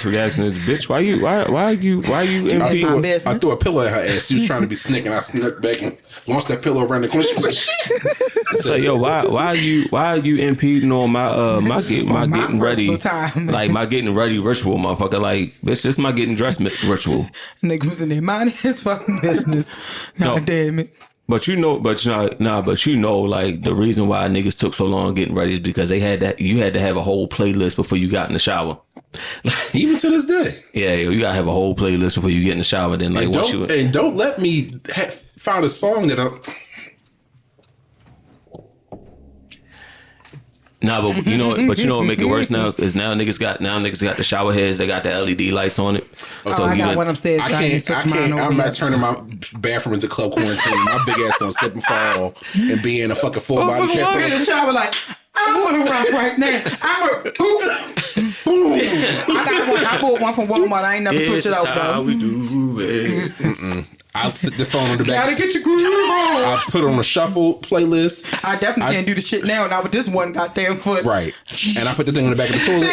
reaction is, bitch, why you impeding? I threw a pillow at her ass. She was trying to be sneaking. I snuck back and launched that pillow around the corner. She was like, shit. It's like, yo, why are you impeding on my getting ready, time, like my getting ready ritual, motherfucker? Like, bitch, this is my getting dressed ritual. Nigga was in there minding his fucking business. God damn it. But like the reason why niggas took so long getting ready is because you had to have a whole playlist before you got in the shower. Even to this day. Yeah, you gotta have a whole playlist before you get in the shower. Then like don't let me find a song that I. Nah, but you know what make it worse now is now niggas got the shower heads. They got the LED lights on it. So I got one upstairs. I can't. I'm not turning my bathroom into club quarantine. My big ass gonna slip and fall and be in a fucking full body in the cast. shower like, I'm gonna run right now. Boom. I got one. I bought one from Walmart. I ain't never switched it out How though. we do it. I'll sit the phone on the back. Gotta get your groove on. I'll put it on a shuffle playlist. I definitely can't do the shit now. Not with this one goddamn foot. Right. And I put the thing on the back of the toilet.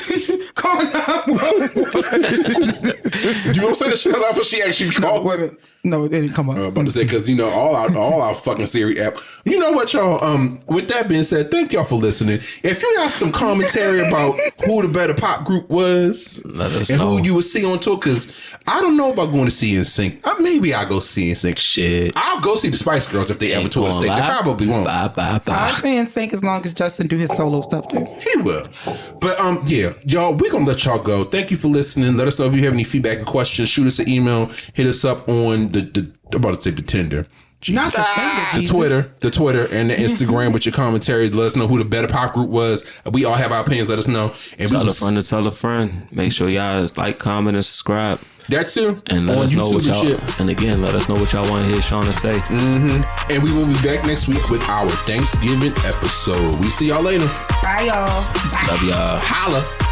Siri, call 911. You don't say the shit out for she actually called. Wait a minute. No, it didn't come up. I'm about to say, because you know all our fucking Siri app. You know what, y'all? With that being said, thank y'all for listening. If you got some commentary about who the better pop group was, Let us and know. who you would see on tour, because I don't know about going to see NSYNC. Maybe I'll go see NSYNC. Shit. I'll go see the Spice Girls if they ever tour the state. They probably won't. Bye, bye, I bye. say sync as long as Justin do his solo stuff too. He will. But yeah, y'all, we're gonna let y'all go. Thank you for listening. Let us know if you have any feedback or questions. Shoot us an email. Hit us up on the I'm about to say the Tinder. Not the Tinder, The Twitter and the Instagram with your commentaries. Let us know who the better pop group was. We all have our opinions. Let us know. And Tell a friend to tell a friend. Make sure y'all like, comment, and subscribe. That too. And let on us know YouTube what and y'all. shit. And again, let us know what y'all want to hear Shauna say. And we will be back next week with our Thanksgiving episode. We see y'all later. Bye y'all. Love y'all. Holla.